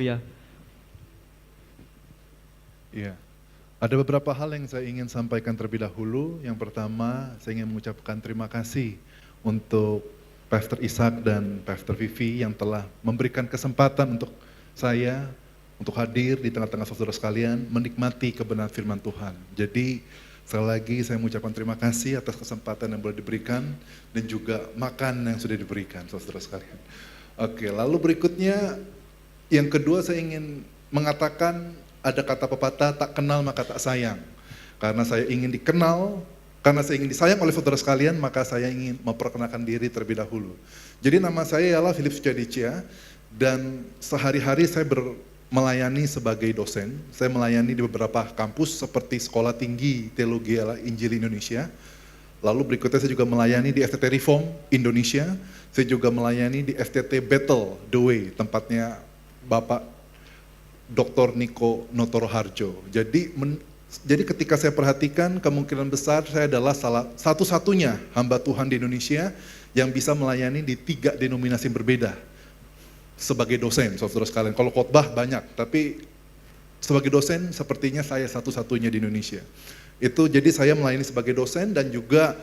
Ya, Iya, ada beberapa hal yang saya ingin sampaikan terlebih dahulu. Yang pertama, saya ingin mengucapkan terima kasih untuk Pastor Ishak dan Pastor Vivi yang telah memberikan kesempatan untuk saya untuk hadir di tengah-tengah saudara sekalian, menikmati kebenaran firman Tuhan. Jadi, sekali lagi saya mengucapkan terima kasih atas kesempatan yang boleh diberikan dan juga makan yang sudah diberikan, saudara sekalian. Oke, lalu berikutnya, yang kedua saya ingin mengatakan ada kata pepatah, tak kenal maka tak sayang. Karena saya ingin dikenal, karena saya ingin disayang oleh saudara sekalian, maka saya ingin memperkenalkan diri terlebih dahulu. Jadi nama saya ialah Philip Sucadicia, dan sehari-hari saya melayani sebagai dosen. Saya melayani di beberapa kampus seperti Sekolah Tinggi Teologi Injil Indonesia. Lalu berikutnya saya juga melayani di FTT Reform Indonesia. Saya juga melayani di FTT Battle The Way, tempatnya Bapak Dr. Niko Notoro Harjo. Jadi ketika saya perhatikan, kemungkinan besar saya adalah satu-satunya hamba Tuhan di Indonesia yang bisa melayani di 3 denominasi berbeda sebagai dosen, saudara sekalian. Kalau khotbah banyak, tapi sebagai dosen sepertinya saya satu-satunya di Indonesia. Jadi saya melayani sebagai dosen, dan juga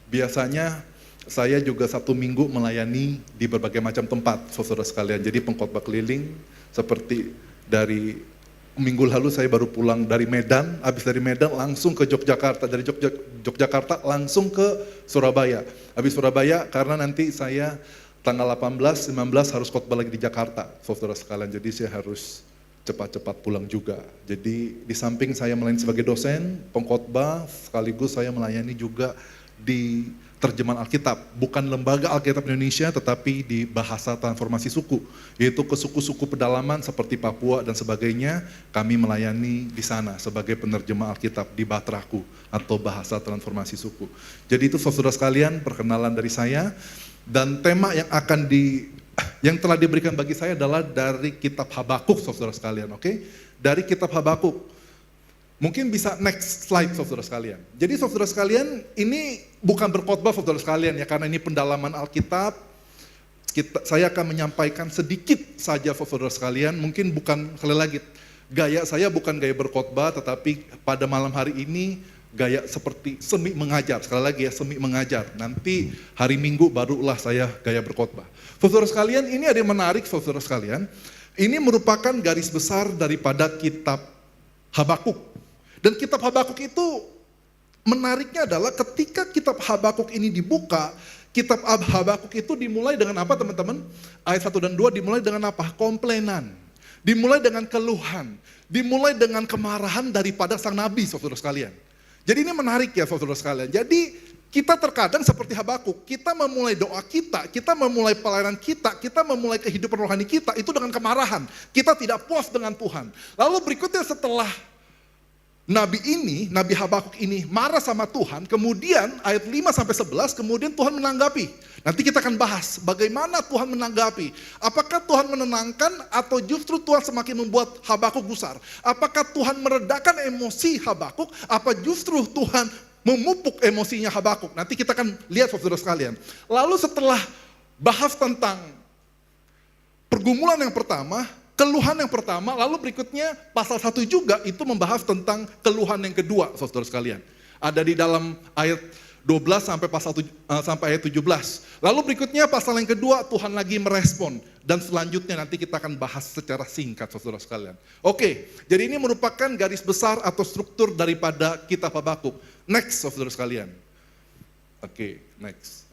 biasanya saya juga Sabtu Minggu melayani di berbagai macam tempat, saudara sekalian. Jadi pengkhotbah keliling, seperti dari minggu lalu saya baru pulang dari Medan, habis dari Medan langsung ke Yogyakarta, dari Yogyakarta langsung ke Surabaya. Habis Surabaya karena nanti saya tanggal 18, 19 harus khotbah lagi di Jakarta, saudara sekalian. Jadi saya harus cepat-cepat pulang juga. Jadi di samping saya melayani sebagai dosen, pengkhotbah, sekaligus saya melayani juga di terjemahan Alkitab, bukan lembaga Alkitab Indonesia, tetapi di bahasa transformasi suku, yaitu ke suku-suku pedalaman seperti Papua dan sebagainya, kami melayani di sana sebagai penerjemah Alkitab di Batraku atau bahasa transformasi suku. Jadi itu saudara sekalian, perkenalan dari saya, dan tema yang telah diberikan bagi saya adalah dari kitab Habakuk, saudara sekalian, oke? Dari kitab Habakuk. Mungkin bisa next slide, saudara sekalian. Jadi saudara sekalian, ini bukan berkhotbah saudara sekalian ya, karena ini pendalaman Alkitab. Saya akan menyampaikan sedikit saja saudara sekalian, mungkin bukan, sekali lagi, gaya saya bukan gaya berkhotbah, tetapi pada malam hari ini gaya seperti semi mengajar, sekali lagi ya, semi mengajar. Nanti hari Minggu barulah saya gaya berkhotbah. Saudara sekalian, ini ada yang menarik saudara sekalian. Ini merupakan garis besar daripada kitab Habakuk. Dan kitab Habakuk itu menariknya adalah ketika kitab Habakuk ini dibuka, kitab Habakuk itu dimulai dengan apa teman-teman? Ayat 1 dan 2 dimulai dengan apa? Komplainan. Dimulai dengan keluhan. Dimulai dengan kemarahan daripada sang nabi, saudara sekalian. Jadi ini menarik ya saudara sekalian. Jadi kita terkadang seperti Habakuk, kita memulai doa kita memulai pelayanan kita memulai kehidupan rohani kita itu dengan kemarahan. Kita tidak puas dengan Tuhan. Lalu berikutnya setelah Nabi Habakuk ini marah sama Tuhan, kemudian ayat 5-11, kemudian Tuhan menanggapi. Nanti kita akan bahas bagaimana Tuhan menanggapi. Apakah Tuhan menenangkan atau justru Tuhan semakin membuat Habakuk gusar? Apakah Tuhan meredakan emosi Habakuk, apa justru Tuhan memupuk emosinya Habakuk? Nanti kita akan lihat saudara sekalian. Lalu setelah bahas tentang pergumulan yang pertama, keluhan yang pertama, lalu berikutnya pasal 1 juga itu membahas tentang keluhan yang kedua, saudara sekalian. Ada di dalam ayat 12 sampai ayat 17. Lalu berikutnya pasal yang kedua Tuhan lagi merespon, dan selanjutnya nanti kita akan bahas secara singkat, saudara sekalian. Oke, jadi ini merupakan garis besar atau struktur daripada kitab Habakuk. Next, saudara sekalian. Oke, next.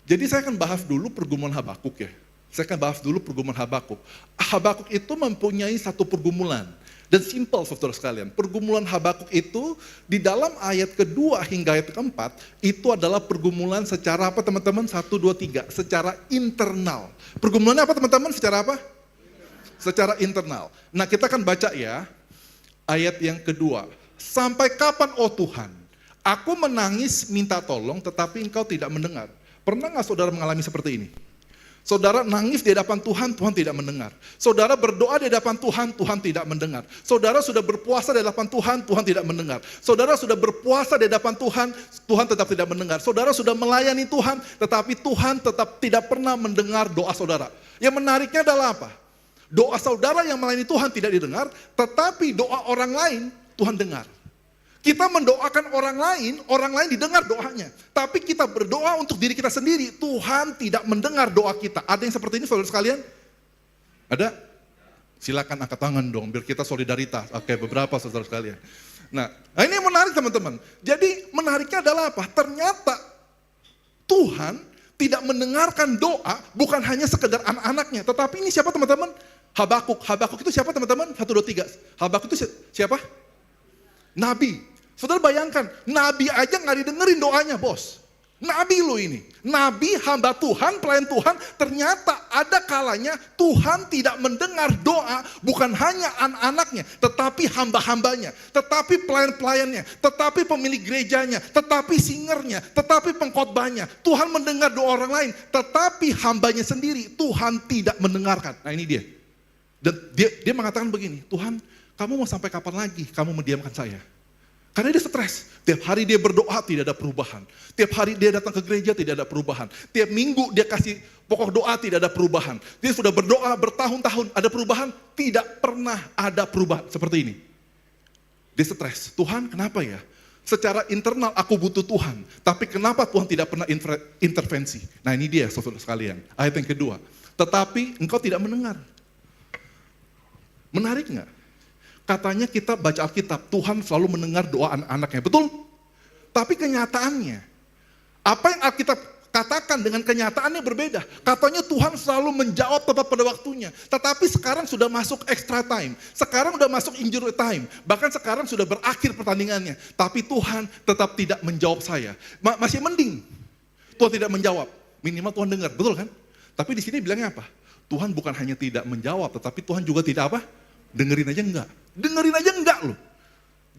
Jadi saya akan bahas dulu pergumulan Habakuk ya. Saya akan bahas dulu pergumulan Habakuk. Habakuk itu mempunyai satu pergumulan. Dan simpel saudara sekalian. Pergumulan Habakuk itu di dalam ayat kedua hingga ayat keempat, itu adalah pergumulan secara apa teman-teman? 1, 2, 3. Secara internal. Pergumulannya apa teman-teman? Secara apa? Secara internal. Nah kita akan baca ya, ayat yang kedua. Sampai kapan oh Tuhan, aku menangis minta tolong tetapi engkau tidak mendengar. Pernah gak saudara mengalami seperti ini? Saudara nangis di hadapan Tuhan, Tuhan tidak mendengar. Saudara berdoa di hadapan Tuhan, Tuhan tidak mendengar. Saudara sudah berpuasa di hadapan Tuhan, Tuhan tidak mendengar. Saudara sudah berpuasa di hadapan Tuhan, Tuhan tetap tidak mendengar. Saudara sudah melayani Tuhan, tetapi Tuhan tetap tidak pernah mendengar doa saudara. Yang menariknya adalah apa? Doa saudara yang melayani Tuhan tidak didengar, tetapi doa orang lain Tuhan dengar. Kita mendoakan orang lain didengar doanya. Tapi kita berdoa untuk diri kita sendiri, Tuhan tidak mendengar doa kita. Ada yang seperti ini saudara sekalian? Ada? Silakan angkat tangan dong, biar kita solidaritas. Oke, beberapa saudara sekalian. Nah ini yang menarik teman-teman. Jadi menariknya adalah apa? Ternyata Tuhan tidak mendengarkan doa bukan hanya sekedar anak-anaknya. Tetapi ini siapa teman-teman? Habakuk. Habakuk itu siapa teman-teman? 1, 2, 3. Habakuk itu siapa? Nabi. Saudara bayangkan, Nabi aja gak didengerin doanya bos. Nabi lo ini. Nabi, hamba Tuhan, pelayan Tuhan. Ternyata ada kalanya Tuhan tidak mendengar doa bukan hanya anak-anaknya. Tetapi hamba-hambanya. Tetapi pelayan-pelayannya. Tetapi pemilik gerejanya. Tetapi singernya. Tetapi pengkhotbahnya. Tuhan mendengar doa orang lain. Tetapi hambanya sendiri Tuhan tidak mendengarkan. Nah ini dia. Dan dia mengatakan begini, Tuhan kamu mau sampai kapan lagi kamu mendiamkan saya? Karena dia stres. Tiap hari dia berdoa tidak ada perubahan. Tiap hari dia datang ke gereja tidak ada perubahan. Tiap minggu dia kasih pokok doa tidak ada perubahan. Dia sudah berdoa bertahun-tahun, ada perubahan? Tidak pernah ada perubahan seperti ini. Dia stres. Tuhan kenapa ya? Secara internal aku butuh Tuhan. Tapi kenapa Tuhan tidak pernah intervensi? Nah ini dia saudara sekalian. Ayat yang kedua. Tetapi engkau tidak mendengar. Menarik nggak? Katanya kita baca Alkitab, Tuhan selalu mendengar doa anak-anaknya, betul? Tapi kenyataannya, apa yang Alkitab katakan dengan kenyataannya berbeda. Katanya Tuhan selalu menjawab tepat pada waktunya. Tetapi sekarang sudah masuk extra time. Sekarang sudah masuk injury time. Bahkan sekarang sudah berakhir pertandingannya. Tapi Tuhan tetap tidak menjawab saya. Masih mending. Tuhan tidak menjawab. Minimal Tuhan dengar, betul kan? Tapi di sini bilangnya apa? Tuhan bukan hanya tidak menjawab, tetapi Tuhan juga tidak apa? Dengerin aja enggak. Dengerin aja enggak loh.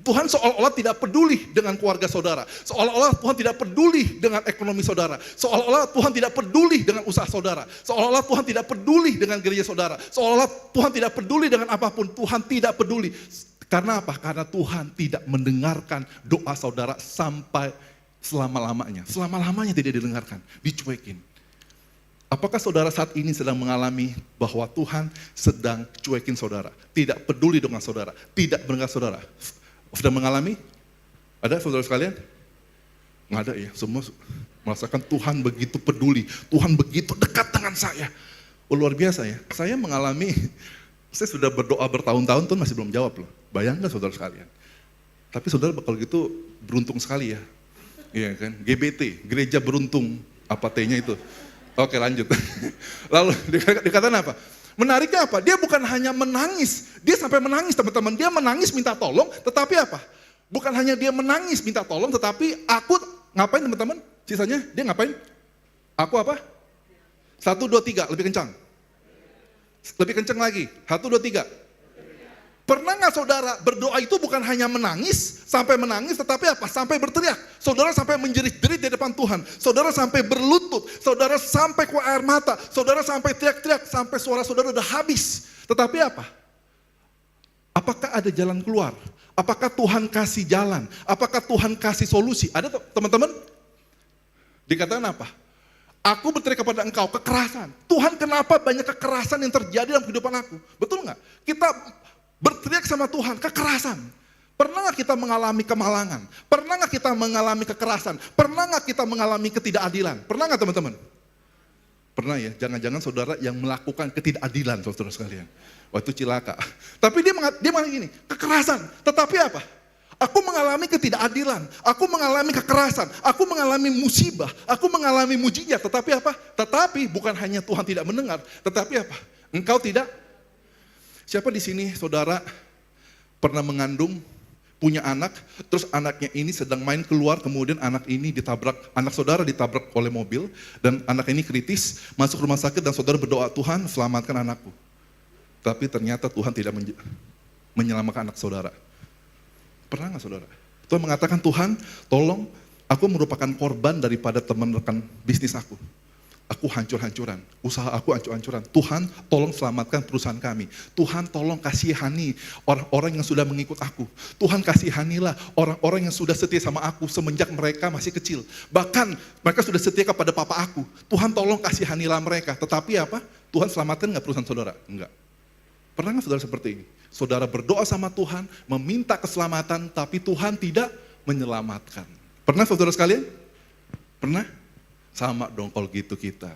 Tuhan seolah-olah tidak peduli dengan keluarga saudara. Seolah-olah Tuhan tidak peduli dengan ekonomi saudara. Seolah-olah Tuhan tidak peduli dengan usaha saudara. Seolah-olah Tuhan tidak peduli dengan gereja saudara. Seolah-olah Tuhan tidak peduli dengan apapun. Tuhan tidak peduli. Karena apa? Karena Tuhan tidak mendengarkan doa saudara sampai selama-lamanya. Selama-lamanya tidak didengarkan. Dicuekin. Apakah saudara saat ini sedang mengalami bahwa Tuhan sedang cuekin saudara? Tidak peduli dengan saudara, tidak mendengar saudara. Sudah mengalami? Ada saudara sekalian? Nggak ada ya, semua merasakan Tuhan begitu peduli, Tuhan begitu dekat dengan saya. Oh, luar biasa ya, saya mengalami, saya sudah berdoa bertahun-tahun, Tuhan masih belum jawab loh. Bayangkan saudara sekalian. Tapi saudara kalau gitu beruntung sekali ya. Iya kan, GBT, gereja beruntung, apa T-nya itu. Oke lanjut. Lalu dikatakan apa? Menariknya apa? Dia bukan hanya menangis. Dia sampai menangis teman-teman. Dia menangis minta tolong. Tetapi apa? Bukan hanya dia menangis minta tolong. Tetapi aku ngapain teman-teman? Sisanya dia ngapain? Aku apa? 1, 2, 3. Lebih kencang. Lebih kencang lagi. 1, 2, 3. Pernah nggak saudara berdoa itu bukan hanya menangis, sampai menangis, tetapi apa? Sampai berteriak. Saudara sampai menjerit-jerit di depan Tuhan. Saudara sampai berlutut. Saudara sampai keluar air mata. Saudara sampai teriak-teriak, sampai suara saudara udah habis. Tetapi apa? Apakah ada jalan keluar? Apakah Tuhan kasih jalan? Apakah Tuhan kasih solusi? Ada teman-teman? Dikatakan apa? Aku berteriak kepada engkau, kekerasan. Tuhan kenapa banyak kekerasan yang terjadi dalam kehidupan aku? Betul nggak? Kita berteriak sama Tuhan, kekerasan. Pernah nggak kita mengalami kemalangan? Pernah nggak kita mengalami kekerasan? Pernah nggak kita mengalami ketidakadilan? Pernah nggak teman-teman? Pernah ya, jangan-jangan saudara yang melakukan ketidakadilan saudara sekalian. Waktu cilaka. Tapi dia mengatakan gini, kekerasan. Tetapi apa? Aku mengalami ketidakadilan, aku mengalami kekerasan, aku mengalami musibah, aku mengalami mujizat. Tetapi apa? Tetapi bukan hanya Tuhan tidak mendengar, tetapi apa? Engkau tidak. Siapa di sini saudara pernah mengandung, punya anak, terus anaknya ini sedang main keluar, kemudian anak ini ditabrak, anak saudara ditabrak oleh mobil, dan anak ini kritis, masuk rumah sakit dan saudara berdoa, Tuhan selamatkan anakku. Tapi ternyata Tuhan tidak menyelamatkan anak saudara. Pernah nggak saudara? Tuhan mengatakan, Tuhan tolong, aku merupakan korban daripada teman rekan bisnis aku. Aku hancur-hancuran, usaha aku hancur-hancuran. Tuhan tolong selamatkan perusahaan kami. Tuhan tolong kasihani orang-orang yang sudah mengikut aku. Tuhan kasihanilah orang-orang yang sudah setia sama aku semenjak mereka masih kecil. Bahkan mereka sudah setia kepada papa aku. Tuhan tolong kasihanilah mereka. Tetapi apa? Tuhan selamatkan nggak perusahaan saudara? Enggak. Pernah nggak saudara seperti ini? Saudara berdoa sama Tuhan, meminta keselamatan, tapi Tuhan tidak menyelamatkan. Pernah saudara sekalian? Pernah? Sama dong kalau gitu kita.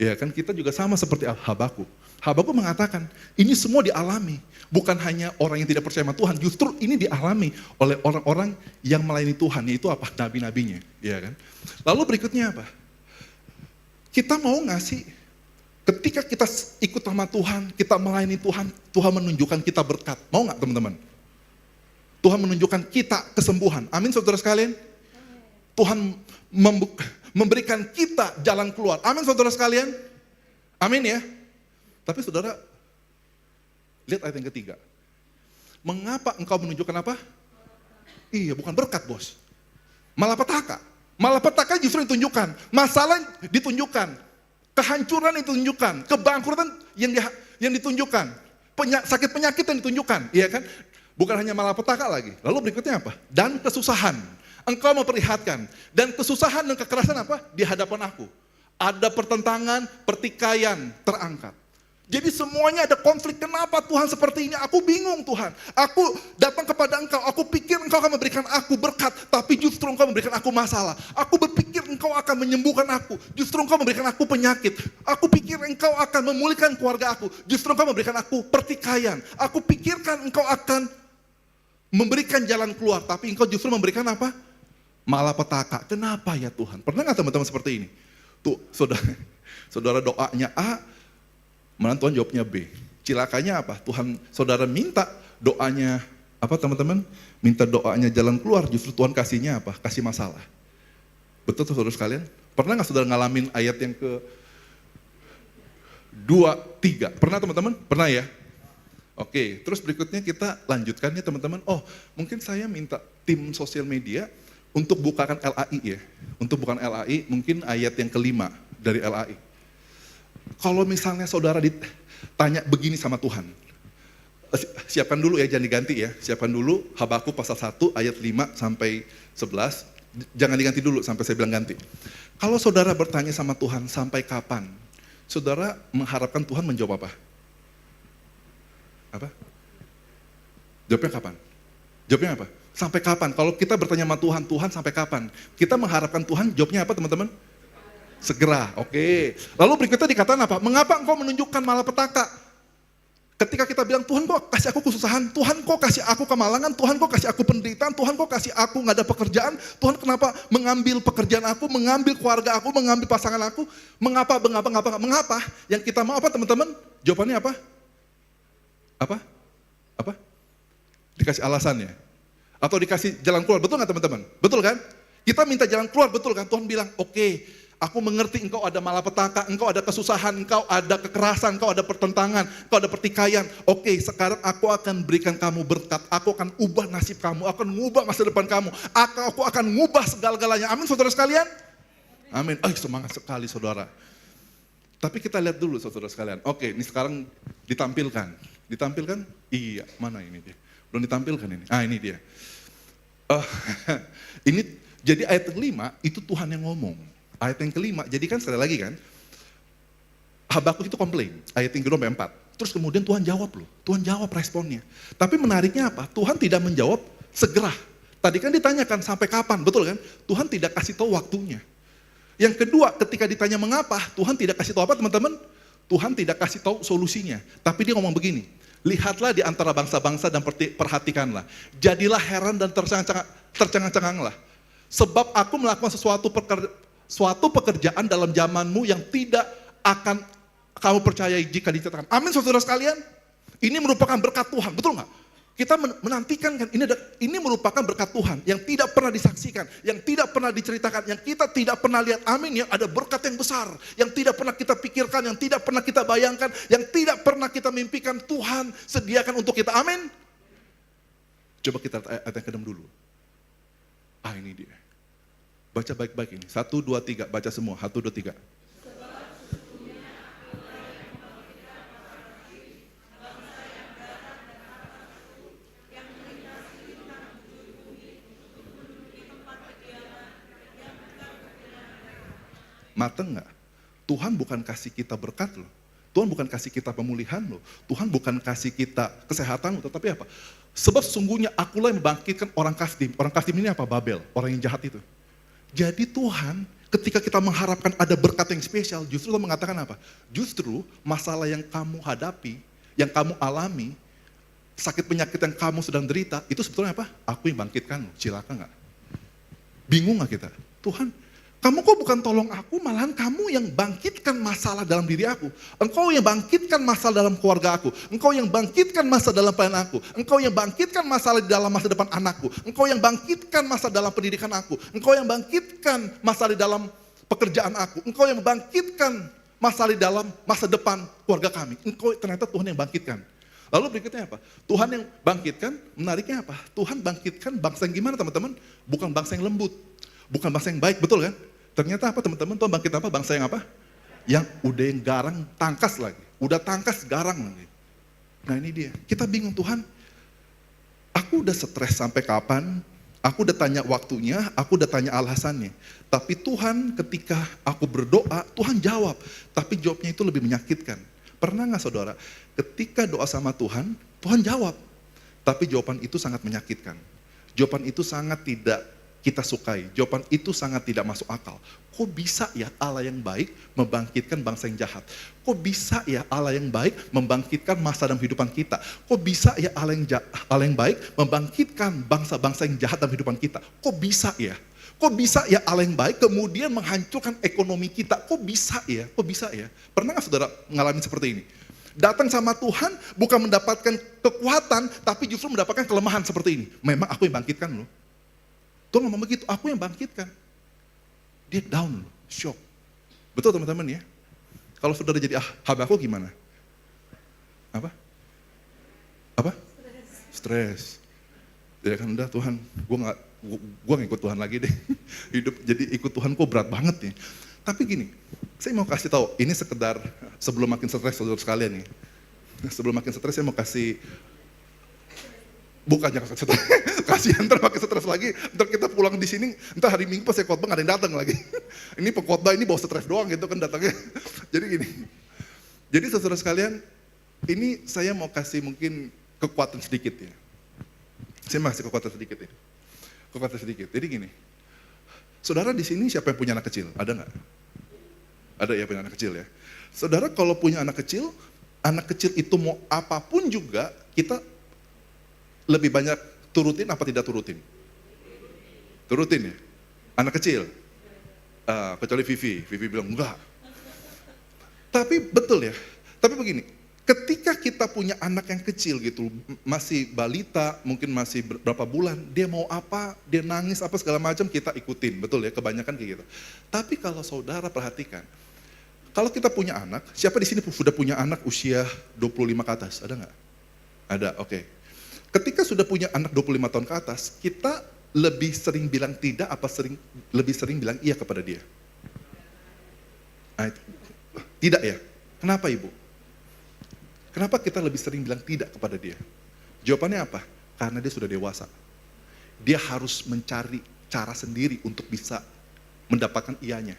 Ya kan kita juga sama seperti Habakuk. Habakuk mengatakan, ini semua dialami. Bukan hanya orang yang tidak percaya sama Tuhan, justru ini dialami oleh orang-orang yang melayani Tuhan, yaitu apa? Nabi-nabinya. Ya kan? Lalu berikutnya apa? Kita mau nggak sih, ketika kita ikut sama Tuhan, kita melayani Tuhan, Tuhan menunjukkan kita berkat. Mau nggak teman-teman? Tuhan menunjukkan kita kesembuhan. Amin saudara sekalian. Tuhan memberikan kita jalan keluar. Amin saudara sekalian. Amin ya. Tapi saudara, lihat ayat yang ketiga. Mengapa engkau menunjukkan apa? Iya, bukan berkat bos. Malapetaka. Malapetaka justru ditunjukkan. Masalah ditunjukkan. Kehancuran ditunjukkan. Kebangkrutan yang ditunjukkan. Sakit penyakit yang ditunjukkan. Iya kan? Bukan hanya malapetaka lagi. Lalu berikutnya apa? Dan kesusahan. Engkau memperlihatkan. Dan kesusahan dan kekerasan apa? Di hadapan aku. Ada pertentangan, pertikaian terangkat. Jadi semuanya ada konflik. Kenapa Tuhan seperti ini? Aku bingung Tuhan. Aku datang kepada Engkau. Aku pikir Engkau akan memberikan aku berkat. Tapi justru Engkau memberikan aku masalah. Aku berpikir Engkau akan menyembuhkan aku. Justru Engkau memberikan aku penyakit. Aku pikir Engkau akan memulihkan keluarga aku. Justru Engkau memberikan aku pertikaian. Aku pikirkan Engkau akan memberikan jalan keluar. Tapi Engkau justru memberikan apa? Malapetaka. Kenapa ya Tuhan? Pernah nggak teman-teman seperti ini? Tuh saudara doanya A, malah Tuhan jawabnya B. Cilakanya apa? Tuhan, saudara minta doanya apa teman-teman? Minta doanya jalan keluar, justru Tuhan kasihnya apa? Kasih masalah. Betul saudara sekalian? Pernah nggak saudara ngalamin ayat yang ke 2, 3? Pernah teman-teman? Pernah ya? Oke, terus berikutnya kita lanjutkan ya teman-teman. Oh, mungkin saya minta tim sosial media untuk bukakan LAI ya. Untuk bukan LAI, mungkin ayat yang kelima dari LAI. Kalau misalnya saudara ditanya begini sama Tuhan, siapkan dulu ya, jangan diganti ya. Siapkan dulu Habakuk pasal 1 ayat 5 sampai 11, jangan diganti dulu sampai saya bilang ganti. Kalau saudara bertanya sama Tuhan sampai kapan, saudara mengharapkan Tuhan menjawab apa? Apa? Jawabnya kapan? Jawabnya apa? Sampai kapan? Kalau kita bertanya sama Tuhan, Tuhan sampai kapan? Kita mengharapkan Tuhan, jawabnya apa teman-teman? Segera, oke. Lalu berikutnya dikatakan apa? Mengapa engkau menunjukkan malapetaka? Ketika kita bilang, Tuhan kok kasih aku kesusahan, Tuhan kok kasih aku kemalangan, Tuhan kok kasih aku penderitaan, Tuhan kok kasih aku nggak ada pekerjaan, Tuhan kenapa mengambil pekerjaan aku, mengambil keluarga aku, mengambil pasangan aku, mengapa? Yang kita mau apa teman-teman? Jawabannya apa? Apa? Dikasih alasannya. Atau dikasih jalan keluar, betul nggak teman-teman? Betul kan? Kita minta jalan keluar, betul kan? Tuhan bilang, oke, aku mengerti engkau ada malapetaka, engkau ada kesusahan, engkau ada kekerasan, engkau ada pertentangan, engkau ada pertikaian. Oke, sekarang aku akan berikan kamu berkat, aku akan ubah nasib kamu, aku akan mengubah masa depan kamu, aku akan mengubah segala-galanya. Amin saudara sekalian? Amin. Semangat sekali saudara. Tapi kita lihat dulu saudara sekalian. Oke, ini sekarang ditampilkan. Ditampilkan? Iya, mana ini dia? Belum ditampilkan ini. Ini dia. Ini jadi ayat kelima itu Tuhan yang ngomong. Ayat yang kelima, jadi kan sekali lagi kan, Habakuk itu komplain, ayat yang kedua sampai 4. Terus kemudian Tuhan jawab loh, Tuhan jawab responnya. Tapi menariknya apa? Tuhan tidak menjawab segera. Tadi kan ditanyakan sampai kapan, betul kan? Tuhan tidak kasih tahu waktunya. Yang kedua, ketika ditanya mengapa, Tuhan tidak kasih tahu apa teman-teman? Tuhan tidak kasih tahu solusinya. Tapi dia ngomong begini, lihatlah di antara bangsa-bangsa dan perhatikanlah. Jadilah heran dan tercengang-cenganglah. Sebab aku melakukan suatu pekerjaan dalam zamanmu yang tidak akan kamu percayai jika diceritakan. Amin saudara sekalian. Ini merupakan berkat Tuhan, betul nggak? Kita menantikan kan, ini merupakan berkat Tuhan yang tidak pernah disaksikan, yang tidak pernah diceritakan, yang kita tidak pernah lihat. Amin ya, ada berkat yang besar, yang tidak pernah kita pikirkan, yang tidak pernah kita bayangkan, yang tidak pernah kita mimpikan. Tuhan sediakan untuk kita. Amin. Coba kita ayat yang ke-6 dulu. Ini dia. Baca baik-baik ini. 1, 2, 3. Baca semua. 1, 2, 3. Mateng nggak? Tuhan bukan kasih kita berkat loh. Tuhan bukan kasih kita pemulihan loh. Tuhan bukan kasih kita kesehatan loh. Tetapi apa? Sebab sungguhnya akulah yang membangkitkan orang Kasdim. Orang Kasdim ini apa? Babel. Orang yang jahat itu. Jadi Tuhan ketika kita mengharapkan ada berkat yang spesial, justru Tuhan mengatakan apa? Justru masalah yang kamu hadapi, yang kamu alami, sakit penyakit yang kamu sedang derita, itu sebetulnya apa? Aku yang bangkitkan loh. Cilaka nggak? Bingung nggak kita? Tuhan, kamu kok bukan tolong aku, malahan kamu yang bangkitkan masalah dalam diri aku. Engkau yang bangkitkan masalah dalam keluarga aku. Engkau yang bangkitkan masalah dalam pelayanan aku. Engkau yang bangkitkan masalah di dalam masa depan anakku. Engkau yang bangkitkan masalah dalam pendidikan aku. Engkau yang bangkitkan masalah di dalam pekerjaan aku. Engkau yang bangkitkan masalah di dalam masa depan keluarga kami. Engkau ternyata Tuhan yang bangkitkan. Lalu berikutnya apa? Tuhan yang bangkitkan, menariknya apa? Tuhan bangkitkan bangsa yang gimana teman-teman? Bukan bangsa yang lembut. Bukan bangsa yang baik, betul kan? Ternyata apa teman-teman, Tuhan bangkit apa? Bangsa yang apa? Yang udah yang garang, tangkas lagi. Udah tangkas, garang lagi. Nah ini dia, kita bingung Tuhan, aku udah stres sampai kapan? Aku udah tanya waktunya, aku udah tanya alasannya. Tapi Tuhan ketika aku berdoa, Tuhan jawab. Tapi jawabnya itu lebih menyakitkan. Pernah gak saudara, ketika doa sama Tuhan, Tuhan jawab. Tapi jawaban itu sangat menyakitkan. Jawaban itu sangat tidak kita sukai. Jawaban itu sangat tidak masuk akal. Kok bisa ya Allah yang baik membangkitkan bangsa yang jahat? Kok bisa ya Allah yang baik membangkitkan masa dalam kehidupan kita? Kok bisa ya Allah yang baik membangkitkan bangsa-bangsa yang jahat dalam kehidupan kita? Kok bisa ya? Kok bisa ya Allah yang baik kemudian menghancurkan ekonomi kita? Kok bisa ya? Kok bisa ya? Pernah nggak saudara mengalami seperti ini? Datang sama Tuhan bukan mendapatkan kekuatan, tapi justru mendapatkan kelemahan seperti ini. Memang aku yang bangkitkan loh. Tuhan ngomong begitu, aku yang bangkitkan. Dia down, shock. Betul teman-teman ya? Kalau saudara jadi hamba aku gimana? Apa? Apa? Stres. Ya kan udah Tuhan, gue gak ikut Tuhan lagi deh. Hidup jadi ikut Tuhan kok berat banget nih. Tapi gini, saya mau kasih tahu, ini sekedar sebelum makin stres saudara sekalian nih. Sebelum makin stres saya mau kasih bukannya stres, kasihan ntar makin stres lagi, ntar kita pulang di sini, ntar hari Minggu pas saya khotbah gak ada yang datang lagi. Ini pengkhotbah ini bawa stres doang gitu kan datangnya. Jadi gini, jadi saudara sekalian, ini saya mau kasih mungkin kekuatan sedikit ya. Saya mau kasih kekuatan sedikit ya. Kekuatan sedikit. Jadi gini, saudara di sini siapa yang punya anak kecil? Ada nggak? Ada ya punya anak kecil ya. Saudara kalau punya anak kecil itu mau apapun juga kita lebih banyak turutin apa tidak turutin? Turutin ya? Anak kecil? Kecuali Vivi bilang enggak. Tapi betul ya, tapi begini, ketika kita punya anak yang kecil gitu, masih balita, mungkin masih berapa bulan, dia mau apa, dia nangis apa segala macam kita ikutin, betul ya, kebanyakan kayak gitu. Tapi kalau saudara perhatikan, kalau kita punya anak, siapa di sini sudah punya anak usia 25 ke atas? Ada nggak? Ada, oke. Ketika sudah punya anak 25 tahun ke atas, kita lebih sering bilang tidak apa lebih sering bilang iya kepada dia? Tidak ya? Kenapa Ibu? Kenapa kita lebih sering bilang tidak kepada dia? Jawabannya apa? Karena dia sudah dewasa. Dia harus mencari cara sendiri untuk bisa mendapatkan iyanya.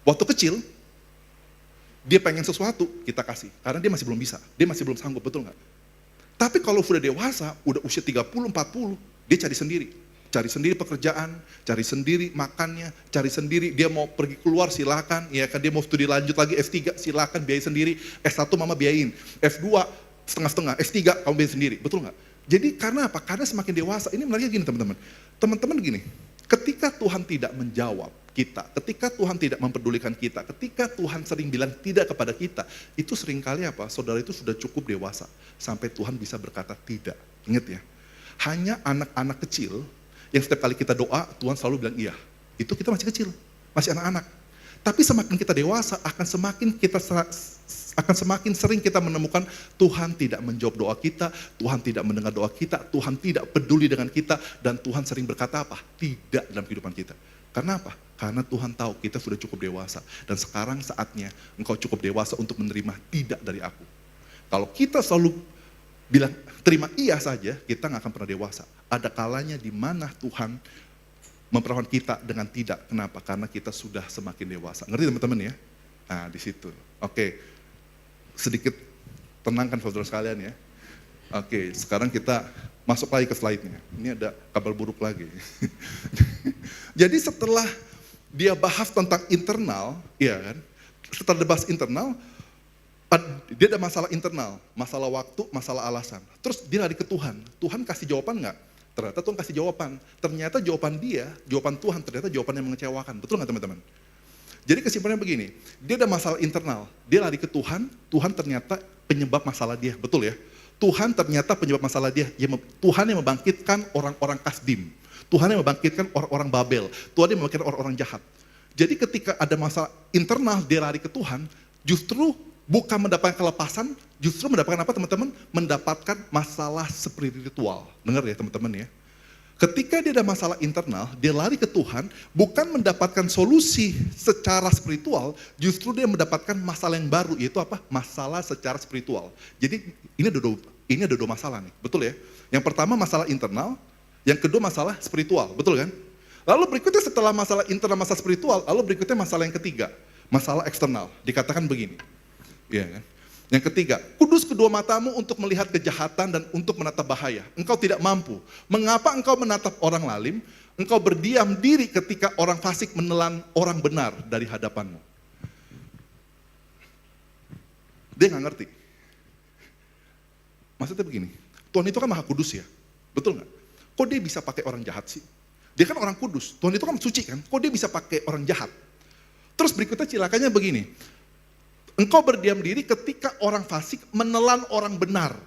Waktu kecil, dia pengen sesuatu, kita kasih. Karena dia masih belum bisa, dia masih belum sanggup, betul nggak? Tapi kalau sudah dewasa, udah usia 30, 40, dia cari sendiri. Cari sendiri pekerjaan, cari sendiri makannya, cari sendiri, dia mau pergi keluar silakan, ya kan dia mau studi lanjut lagi S3 silakan biayain sendiri, S1 mama biayain, F2 setengah-setengah, S3 kamu biayain sendiri, betul nggak? Jadi karena apa? Karena semakin dewasa, ini menariknya gini teman-teman. Teman-teman gini, ketika Tuhan tidak menjawab kita, ketika Tuhan tidak mempedulikan kita, ketika Tuhan sering bilang tidak kepada kita, itu seringkali apa? Saudara itu sudah cukup dewasa, sampai Tuhan bisa berkata tidak. Ingat ya, hanya anak-anak kecil, yang setiap kali kita doa, Tuhan selalu bilang iya. Itu kita masih kecil, masih anak-anak. Tapi semakin kita dewasa, akan semakin sering kita menemukan Tuhan tidak menjawab doa kita, Tuhan tidak mendengar doa kita, Tuhan tidak peduli dengan kita, dan Tuhan sering berkata apa? Tidak dalam kehidupan kita. Karena apa? Karena Tuhan tahu kita sudah cukup dewasa. Dan sekarang saatnya engkau cukup dewasa untuk menerima tidak dari aku. Kalau kita selalu bilang terima iya saja, kita nggak akan pernah dewasa. Ada kalanya di mana Tuhan memperlakukan kita dengan tidak. Kenapa? Karena kita sudah semakin dewasa. Ngerti teman-teman ya? Nah di situ. Oke. sedikit tenangkan saudara sekalian ya. Oke, sekarang kita masuk lagi ke slide-nya. Ini ada kabar buruk lagi. Jadi setelah dia bahas tentang internal, ya kan? Setelah dia bahas internal, dia ada masalah internal, masalah waktu, masalah alasan. Terus dia lari ke Tuhan. Tuhan kasih jawaban nggak? Ternyata Tuhan kasih jawaban. Ternyata jawaban dia, jawaban Tuhan ternyata jawaban yang mengecewakan. Betul nggak teman-teman? Jadi kesimpulannya begini, dia ada masalah internal, dia lari ke Tuhan, Tuhan ternyata penyebab masalah dia, betul ya? Tuhan ternyata penyebab masalah dia, Tuhan yang membangkitkan orang-orang Kasdim, Tuhan yang membangkitkan orang-orang Babel, Tuhan yang membangkitkan orang-orang jahat. Jadi ketika ada masalah internal, dia lari ke Tuhan, justru bukan mendapatkan kelepasan, justru mendapatkan apa teman-teman? Mendapatkan masalah spiritual. Dengar ya teman-teman ya. Ketika dia ada masalah internal, dia lari ke Tuhan, bukan mendapatkan solusi secara spiritual, justru dia mendapatkan masalah yang baru, yaitu apa? Masalah secara spiritual. Jadi ini ada dua masalah nih, betul ya? Yang pertama masalah internal, yang kedua masalah spiritual, betul kan? Lalu berikutnya setelah masalah internal, masalah spiritual, lalu berikutnya masalah yang ketiga, masalah eksternal. Dikatakan begini, ya kan? Yang ketiga, kudus kedua matamu untuk melihat kejahatan dan untuk menatap bahaya. Engkau tidak mampu. Mengapa engkau menatap orang lalim? Engkau berdiam diri ketika orang fasik menelan orang benar dari hadapanmu. Dia nggak ngerti. Maksudnya begini, Tuhan itu kan maha kudus ya, betul nggak? Kok dia bisa pakai orang jahat sih? Dia kan orang kudus, Tuhan itu kan suci kan? Kok dia bisa pakai orang jahat? Terus berikutnya cilakanya begini, engkau berdiam diri ketika orang fasik menelan orang benar.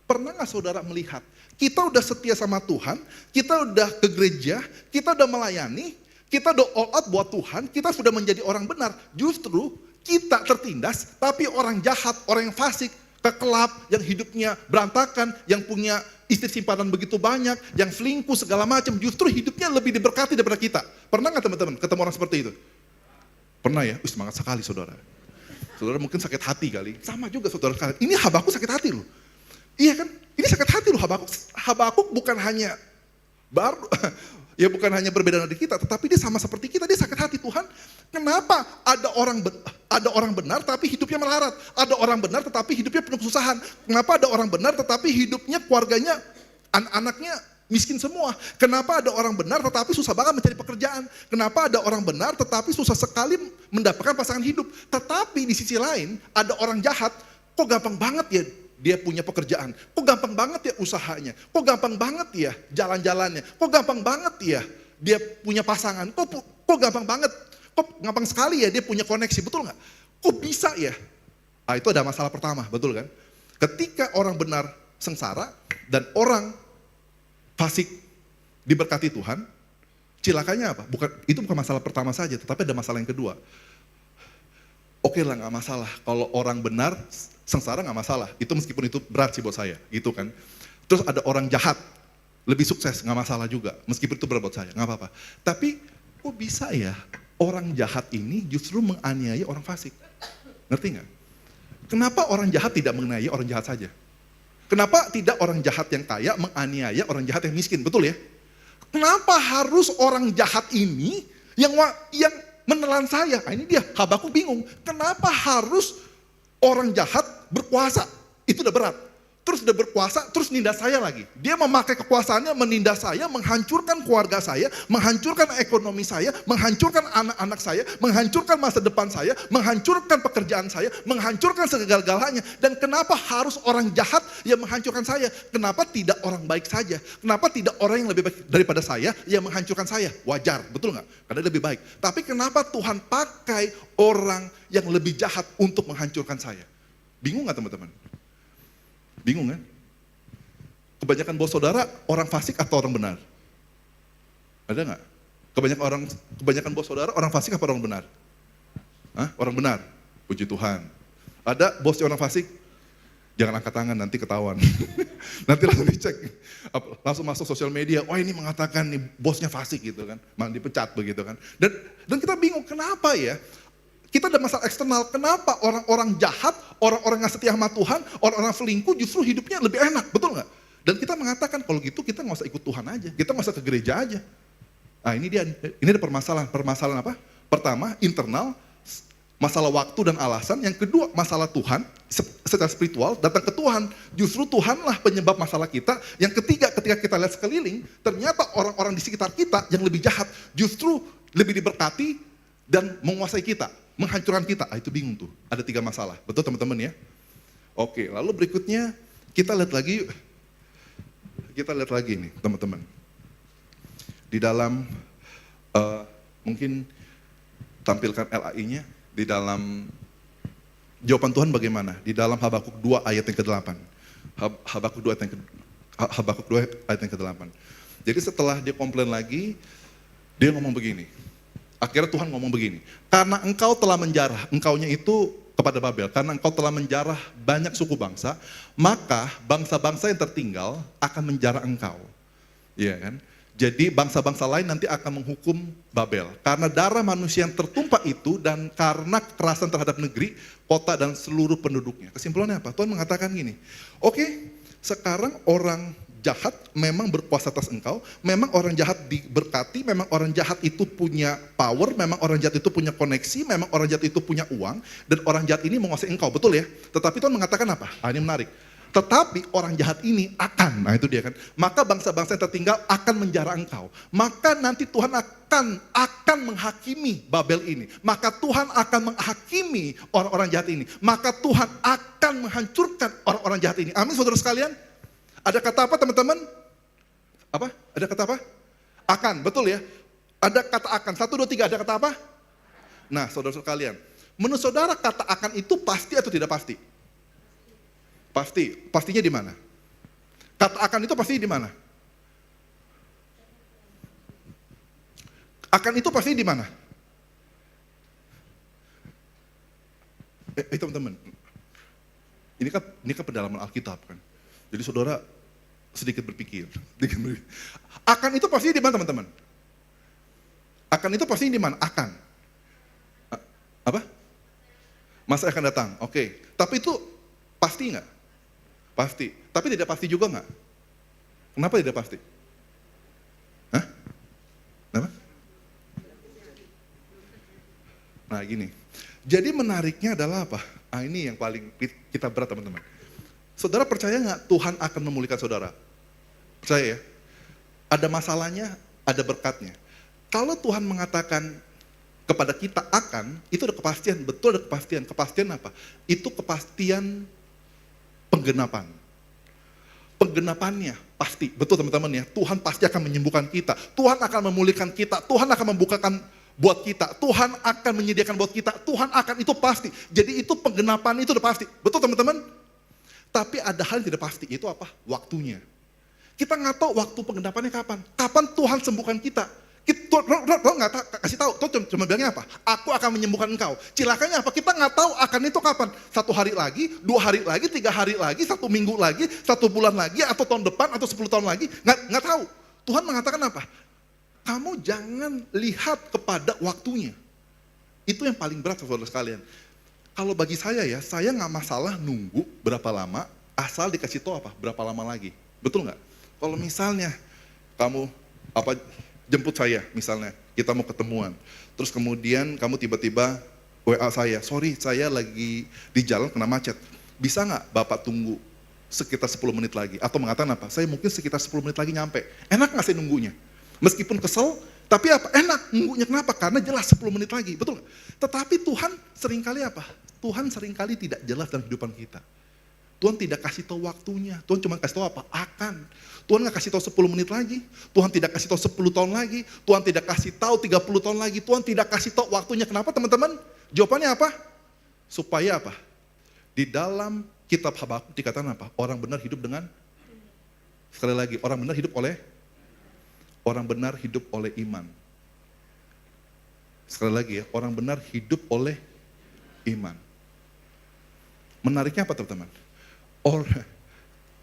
Pernah nggak saudara melihat, kita udah setia sama Tuhan, kita udah ke gereja, kita udah melayani, kita udah all out buat Tuhan, kita sudah menjadi orang benar. Justru kita tertindas, tapi orang jahat, orang yang fasik, kekelap, yang hidupnya berantakan, yang punya istri simpanan begitu banyak, yang selingkuh segala macam, justru hidupnya lebih diberkati daripada kita. Pernah nggak teman-teman ketemu orang seperti itu? Pernah ya? Semangat sekali saudara. Saudara mungkin sakit hati kali. Sama juga saudara sekalian. Ini Habakuk sakit hati loh. Iya kan? Ini sakit hati loh Habakuk. Habakuk bukan hanya ya bukan hanya berbeda dari kita, tetapi dia sama seperti kita. Dia sakit hati, Tuhan. Kenapa ada orang benar tapi hidupnya melarat? Ada orang benar tetapi hidupnya penuh kesusahan. Kenapa ada orang benar tetapi hidupnya, keluarganya, anak-anaknya miskin semua? Kenapa ada orang benar tetapi susah banget mencari pekerjaan? Kenapa ada orang benar tetapi susah sekali mendapatkan pasangan hidup? Tetapi di sisi lain ada orang jahat, kok gampang banget ya dia punya pekerjaan? Kok gampang banget ya usahanya? Kok gampang banget ya jalan-jalannya? Kok gampang banget ya dia punya pasangan? Kok gampang banget? Kok gampang sekali ya dia punya koneksi? Betul nggak? Kok bisa ya? Ah, itu ada masalah pertama, betul kan? Ketika orang benar sengsara dan orang fasik diberkati Tuhan, cilakanya apa? Itu bukan masalah pertama saja, tetapi ada masalah yang kedua. Oke lah, nggak masalah. Kalau orang benar sengsara nggak masalah. Itu meskipun itu berat sih buat saya, gitu kan. Terus ada orang jahat lebih sukses, nggak masalah juga. Meskipun itu berat buat saya, nggak apa-apa. Tapi kok bisa ya orang jahat ini justru menganiaya orang fasik? Ngerti nggak? Kenapa orang jahat tidak menganiaya orang jahat saja? Kenapa tidak orang jahat yang kaya menganiaya orang jahat yang miskin? Betul ya? Kenapa harus orang jahat ini yang menelan saya? Nah, ini dia, Habakuk bingung. Kenapa harus orang jahat berkuasa? Itu udah berat. Terus udah berkuasa, terus nindas saya lagi. Dia memakai kekuasaannya menindas saya, menghancurkan keluarga saya, menghancurkan ekonomi saya, menghancurkan anak-anak saya, menghancurkan masa depan saya, menghancurkan pekerjaan saya, menghancurkan segala-galanya. Dan kenapa harus orang jahat yang menghancurkan saya? Kenapa tidak orang baik saja? Kenapa tidak orang yang lebih baik daripada saya yang menghancurkan saya? Wajar, betul nggak? Karena lebih baik. Tapi kenapa Tuhan pakai orang yang lebih jahat untuk menghancurkan saya? Bingung nggak teman-teman? Bingung kan? Kebanyakan bos saudara orang fasik atau orang benar? Ada nggak? Kebanyakan bos saudara orang fasik atau orang benar? Hah? Orang benar. Puji Tuhan. Ada bos orang fasik? Jangan angkat tangan, nanti ketahuan. Nanti langsung dicek. Langsung masuk sosial media, oh ini mengatakan nih bosnya fasik gitu kan. Malah dipecat begitu kan. Dan kita bingung, kenapa ya? Kita ada masalah eksternal, kenapa orang-orang jahat, orang-orang yang setia sama Tuhan, orang-orang selingkuh justru hidupnya lebih enak, betul nggak? Dan kita mengatakan kalau gitu kita nggak usah ikut Tuhan aja, kita nggak usah ke gereja aja. Nah ini ada permasalahan apa? Pertama internal, Masalah waktu dan alasan. Yang kedua, masalah Tuhan, secara spiritual, datang ke Tuhan. Justru Tuhanlah penyebab masalah kita. Yang ketiga, ketika kita lihat sekeliling, ternyata orang-orang di sekitar kita yang lebih jahat, justru lebih diberkati dan menguasai kita, menghancurkan kita. Itu bingung tuh, ada 3 masalah. Betul teman-teman ya? Oke, lalu berikutnya, kita lihat lagi nih teman-teman. Di dalam, mungkin tampilkan LAI-nya, di dalam jawaban Tuhan bagaimana? Di dalam Habakuk 2 ayat yang ke-8. Habakuk 2 ayat yang ke-8. Jadi setelah dia komplain lagi, dia ngomong begini. Akhirnya Tuhan ngomong begini. Karena engkau telah menjarah, engkaunya itu kepada Babel, karena engkau telah menjarah banyak suku bangsa, maka bangsa-bangsa yang tertinggal akan menjarah engkau. Iya kan? Jadi bangsa-bangsa lain nanti akan menghukum Babel. Karena darah manusia yang tertumpah itu dan karena kekerasan terhadap negeri, kota dan seluruh penduduknya. Kesimpulannya apa? Tuhan mengatakan gini, oke, sekarang orang jahat memang berkuasa atas engkau, memang orang jahat diberkati, memang orang jahat itu punya power, memang orang jahat itu punya koneksi, memang orang jahat itu punya uang, dan orang jahat ini menguasai engkau, betul ya? Tetapi Tuhan mengatakan apa? Ini menarik. Tetapi orang jahat ini akan, nah itu dia kan, maka bangsa-bangsa yang tertinggal akan menjara engkau. Maka nanti Tuhan akan menghakimi Babel ini. Maka Tuhan akan menghakimi orang-orang jahat ini. Maka Tuhan akan menghancurkan orang-orang jahat ini. Amin saudara sekalian. Ada kata apa teman-teman? Apa? Ada kata apa? Akan, betul ya. Ada kata akan, 1, 2, 3, ada kata apa? Nah saudara sekalian, menurut saudara kata akan itu pasti atau tidak pasti? Pasti. Pastinya di mana? Kata akan itu pasti di mana? Akan itu pasti di mana? Teman-teman. Ini kan pendalaman Alkitab kan. Jadi saudara sedikit berpikir. Akan itu pasti di mana teman-teman? Akan itu pasti di mana? Akan. Apa? Masa akan datang. Oke. Tapi itu pasti nggak? Pasti. Tapi tidak pasti juga nggak? Kenapa tidak pasti? Hah? Kenapa? Nah gini. Jadi menariknya adalah apa? Ini yang paling kita berat teman-teman. Saudara percaya nggak Tuhan akan memulihkan saudara? Percaya ya? Ada masalahnya, ada berkatnya. Kalau Tuhan mengatakan kepada kita akan, itu ada kepastian, betul ada kepastian. Kepastian apa? Itu kepastian penggenapan. Penggenapannya pasti, betul teman-teman ya. Tuhan pasti akan menyembuhkan kita. Tuhan akan memulihkan kita. Tuhan akan membukakan buat kita. Tuhan akan menyediakan buat kita. Tuhan akan, itu pasti. Jadi itu penggenapan itu udah pasti. Betul teman-teman? Tapi ada hal yang tidak pasti, itu apa? Waktunya. Kita nggak tahu waktu penggenapannya kapan. Kapan Tuhan sembuhkan kita? Tuhan nggak kasih tahu. Tuhan cuma bilangnya apa? Aku akan menyembuhkan engkau. Cilakanya apa? Kita nggak tahu akan itu kapan. 1 hari lagi, 2 hari lagi, 3 hari lagi, 1 minggu lagi, 1 bulan lagi, atau tahun depan, atau 10 tahun lagi. Nggak tahu. Tuhan mengatakan apa? Kamu jangan lihat kepada waktunya. Itu yang paling berat saudara sekalian. Kalau bagi saya ya, saya nggak masalah nunggu berapa lama, asal dikasih tahu apa, berapa lama lagi. Betul nggak? Kalau misalnya kamu jemput saya, misalnya kita mau ketemuan, terus kemudian kamu tiba-tiba WA saya, sorry saya lagi di jalan kena macet, bisa nggak Bapak tunggu sekitar 10 menit lagi? Atau mengatakan apa? Saya mungkin sekitar 10 menit lagi nyampe. Enak nggak saya nunggunya? Meskipun kesel, tapi apa? Enak nunggunya, kenapa? Karena jelas 10 menit lagi, betul nggak? Tetapi Tuhan seringkali apa? Tuhan seringkali tidak jelas dalam kehidupan kita. Tuhan tidak kasih tahu waktunya, Tuhan cuma kasih tahu apa? Akan. Tuhan nggak kasih tahu 10 menit lagi, Tuhan tidak kasih tahu 10 tahun lagi, Tuhan tidak kasih tahu 30 tahun lagi, Tuhan tidak kasih tahu waktunya. Kenapa teman-teman? Jawabannya apa? Supaya apa? Di dalam kitab Habakuk dikatakan apa? Orang benar hidup dengan, sekali lagi, orang benar hidup oleh iman. Sekali lagi ya, orang benar hidup oleh iman. Menariknya apa teman-teman?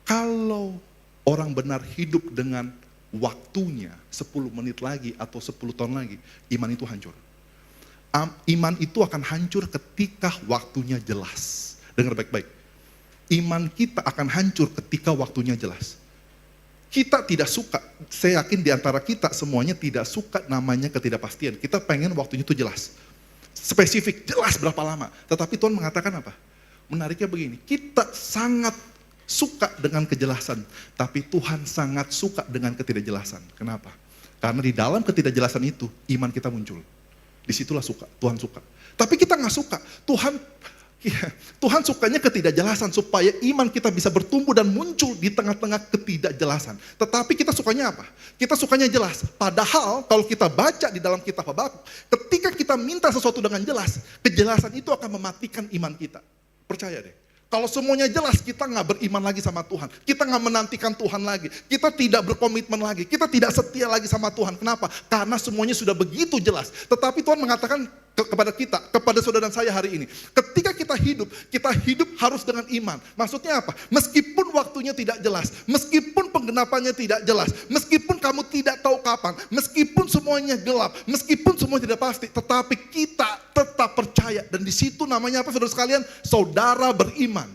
Kalau orang benar hidup dengan waktunya 10 menit lagi atau 10 tahun lagi, iman itu hancur. Iman itu akan hancur ketika waktunya jelas. Dengar baik-baik. Iman kita akan hancur ketika waktunya jelas. Kita tidak suka, saya yakin di antara kita semuanya tidak suka namanya ketidakpastian. Kita pengen waktunya itu jelas. spesifik, jelas berapa lama. Tetapi Tuhan mengatakan apa? Menariknya begini, kita sangat suka dengan kejelasan, tapi Tuhan sangat suka dengan ketidakjelasan. Kenapa? Karena di dalam ketidakjelasan itu, iman kita muncul. Disitulah suka, Tuhan suka. Tapi kita nggak suka, Tuhan sukanya ketidakjelasan, supaya iman kita bisa bertumbuh dan muncul di tengah-tengah ketidakjelasan. Tetapi kita sukanya apa? Kita sukanya jelas. Padahal kalau kita baca di dalam kitab Habakuk, ketika kita minta sesuatu dengan jelas, kejelasan itu akan mematikan iman kita. Percaya deh. Kalau semuanya jelas, kita nggak beriman lagi sama Tuhan. Kita nggak menantikan Tuhan lagi. Kita tidak berkomitmen lagi. Kita tidak setia lagi sama Tuhan. Kenapa? Karena semuanya sudah begitu jelas. Tetapi Tuhan mengatakan kepada kita, kepada saudara dan saya hari ini. Ketika kita hidup harus dengan iman. Maksudnya apa? Meskipun waktunya tidak jelas. Meskipun penggenapannya tidak jelas. Meskipun kamu tidak tahu kapan. Meskipun semuanya gelap. Meskipun semuanya tidak pasti. Tetapi kita tetap percaya. Dan di situ namanya apa saudara sekalian? Saudara beriman.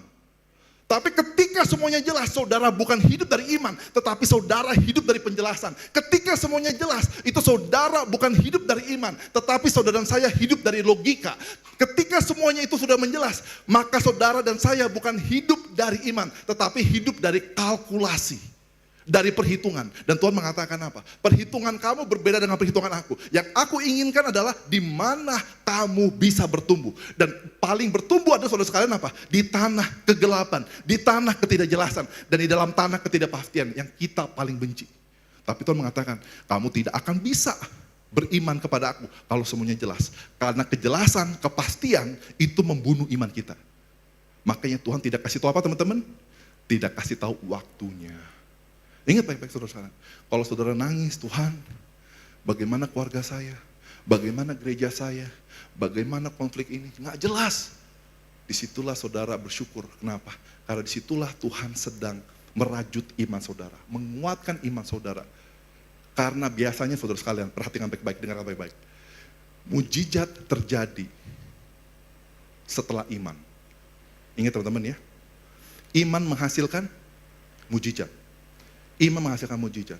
Tapi ketika semuanya jelas, saudara bukan hidup dari iman, tetapi saudara hidup dari penjelasan. Ketika semuanya jelas, itu saudara bukan hidup dari iman, tetapi saudara dan saya hidup dari logika. Ketika semuanya itu sudah menjelas, maka saudara dan saya bukan hidup dari iman, tetapi hidup dari kalkulasi. Dari perhitungan. Dan Tuhan mengatakan apa? Perhitungan kamu berbeda dengan perhitungan aku. Yang aku inginkan adalah di mana kamu bisa bertumbuh. Dan paling bertumbuh adalah saudara sekalian apa? Di tanah kegelapan, di tanah ketidakjelasan, dan di dalam tanah ketidakpastian yang kita paling benci. Tapi Tuhan mengatakan, kamu tidak akan bisa beriman kepada aku kalau semuanya jelas. Karena kejelasan, kepastian itu membunuh iman kita. Makanya Tuhan tidak kasih tahu apa teman-teman? Tidak kasih tahu waktunya. Ingat baik-baik saudara-saudara, kalau saudara nangis, Tuhan, bagaimana keluarga saya, bagaimana gereja saya, bagaimana konflik ini, nggak jelas. Disitulah saudara bersyukur, kenapa? Karena disitulah Tuhan sedang merajut iman saudara, menguatkan iman saudara. Karena biasanya saudara sekalian, perhatikan baik-baik, dengar baik-baik. Mujizat terjadi setelah iman. Ingat teman-teman ya, iman menghasilkan mujizat. Iman menghasilkan mujizat.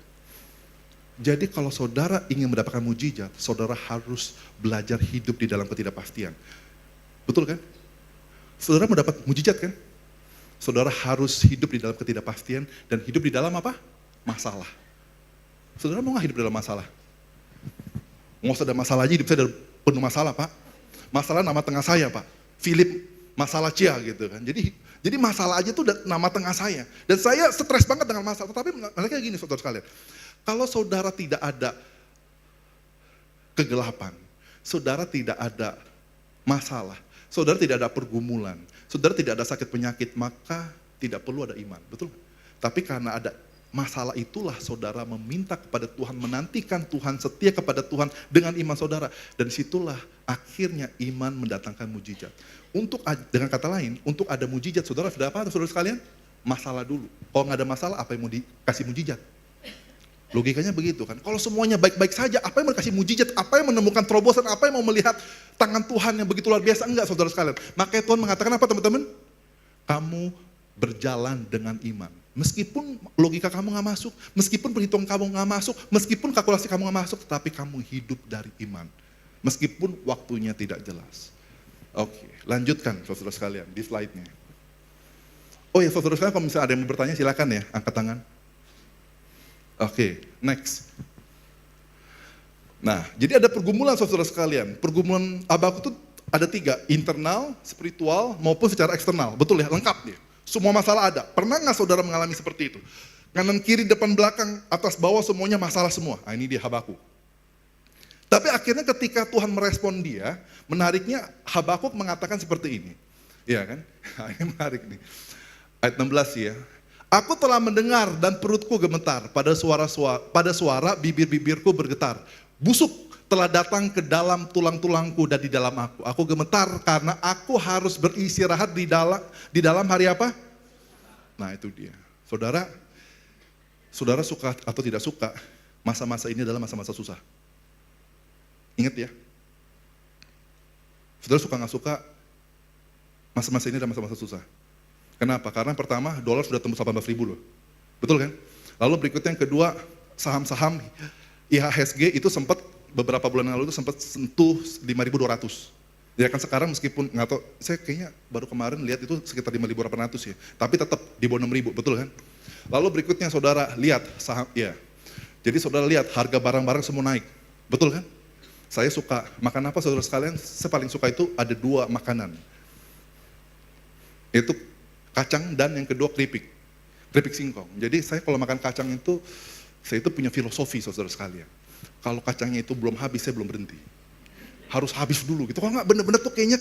Jadi kalau saudara ingin mendapatkan mujizat, saudara harus belajar hidup di dalam ketidakpastian. Betul kan? Saudara mau dapat mujizat kan? Saudara harus hidup di dalam ketidakpastian dan hidup di dalam apa? Masalah. Saudara mau gak hidup di dalam masalah? Nggak usah ada masalah aja, hidup saya udah penuh masalah Pak. Masalah nama tengah saya Pak. Philip masalah Cia gitu kan. Jadi masalah aja tuh nama tengah saya. Dan saya stres banget dengan masalah. Tetapi kayak gini saudara sekalian. Kalau saudara tidak ada kegelapan, saudara tidak ada masalah, saudara tidak ada pergumulan, saudara tidak ada sakit penyakit, maka tidak perlu ada iman. Betul? Tapi karena ada masalah itulah saudara meminta kepada Tuhan, menantikan Tuhan, setia kepada Tuhan dengan iman saudara. Dan situlah akhirnya iman mendatangkan mujizat. Dengan kata lain, untuk ada mujizat, saudara sudah apa saudara sekalian? Masalah dulu. Kalau nggak ada masalah, apa yang mau dikasih mujizat? Logikanya begitu kan. Kalau semuanya baik-baik saja, apa yang mau dikasih mujizat? Apa yang menemukan terobosan? Apa yang mau melihat tangan Tuhan yang begitu luar biasa? Enggak saudara sekalian. Makanya Tuhan mengatakan apa teman-teman? Kamu berjalan dengan iman. Meskipun logika kamu nggak masuk, meskipun perhitungan kamu nggak masuk, meskipun kalkulasi kamu nggak masuk, tapi kamu hidup dari iman. Meskipun waktunya tidak jelas. Oke, lanjutkan saudara sekalian di slide-nya. Oh ya saudara sekalian, kalau misalnya ada yang mau bertanya silakan ya, angkat tangan. Oke, next. Nah, jadi ada pergumulan saudara sekalian. Pergumulan Habakuk itu ada 3, internal, spiritual, maupun secara eksternal. Betul ya, lengkap dia. Semua masalah ada. Pernah nggak saudara mengalami seperti itu? Kanan, kiri, depan, belakang, atas, bawah, semuanya masalah semua. Nah, ini dia Habakuk. Tapi akhirnya ketika Tuhan merespon dia, menariknya Habakuk mengatakan seperti ini. Iya kan? Nah, ini menarik nih. Ayat 16 ya. Aku telah mendengar dan perutku gemetar, pada suara bibir-bibirku bergetar. Busuk telah datang ke dalam tulang-tulangku dan di dalam aku. Aku gemetar karena aku harus beristirahat di dalam hari apa? Nah itu dia. Saudara suka atau tidak suka, masa-masa ini adalah masa-masa susah. Ingat ya. Saudara suka nggak suka, masa-masa ini adalah masa-masa susah. Kenapa? Karena pertama, dolar sudah tembus 18.000 loh. Betul kan? Lalu berikutnya yang kedua, saham-saham IHSG itu sempat beberapa bulan lalu itu sempat sentuh 5.200. Ya kan sekarang meskipun nggak tahu, saya kayaknya baru kemarin lihat itu sekitar 5.800 ya, tapi tetap di bawah 6.000, betul kan? Lalu berikutnya saudara lihat saham, ya. Jadi saudara lihat harga barang-barang semua naik, betul kan? Saya suka makan apa saudara sekalian? Saya paling suka itu ada 2 makanan. Itu kacang dan yang kedua keripik singkong. Jadi saya kalau makan kacang itu, saya itu punya filosofi saudara sekalian. Kalau kacangnya itu belum habis, saya belum berhenti. Harus habis dulu gitu. Kalau nggak bener-bener tuh kayaknya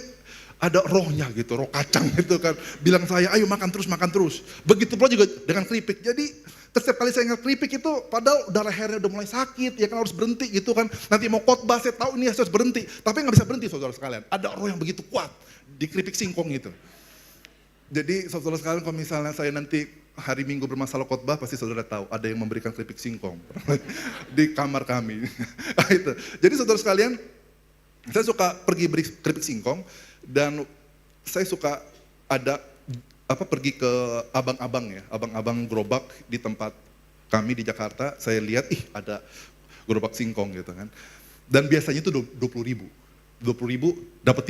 ada rohnya gitu, roh kacang gitu kan. Bilang saya, ayo makan terus, makan terus. Begitu pula juga dengan keripik. Jadi setiap kali saya ingat keripik itu, padahal udah lehernya udah mulai sakit, ya kan harus berhenti gitu kan. Nanti mau khotbah, saya tahu ini harus berhenti. Tapi nggak bisa berhenti saudara sekalian. Ada roh yang begitu kuat di keripik singkong itu. Jadi saudara sekalian kalau misalnya saya nanti hari Minggu bermasalah khotbah, pasti saudara tahu ada yang memberikan keripik singkong di kamar kami. Itu. Jadi saudara sekalian, saya suka pergi beli keripik singkong dan saya suka pergi ke abang-abang ya, abang-abang gerobak di tempat kami di Jakarta. Saya lihat ada gerobak singkong gitu kan. Dan biasanya itu 20.000 dapat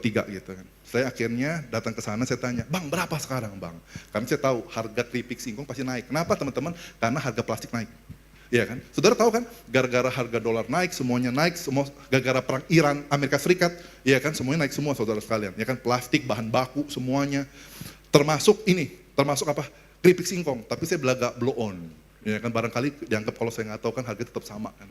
3 gitu kan. Saya akhirnya datang ke sana, saya tanya, "Bang, berapa sekarang, Bang?" Karena saya tahu harga keripik singkong pasti naik. Kenapa teman-teman? Karena harga plastik naik. Iya kan? Saudara tahu kan, gara-gara harga dolar naik, semuanya naik, semua gara-gara perang Iran, Amerika Serikat, iya kan, semuanya naik semua saudara sekalian. Ya kan, plastik, bahan baku, semuanya. Termasuk apa? Keripik singkong, tapi saya belaga blow on. Ya kan, barangkali dianggap kalau saya nggak tahu kan harga tetap sama kan.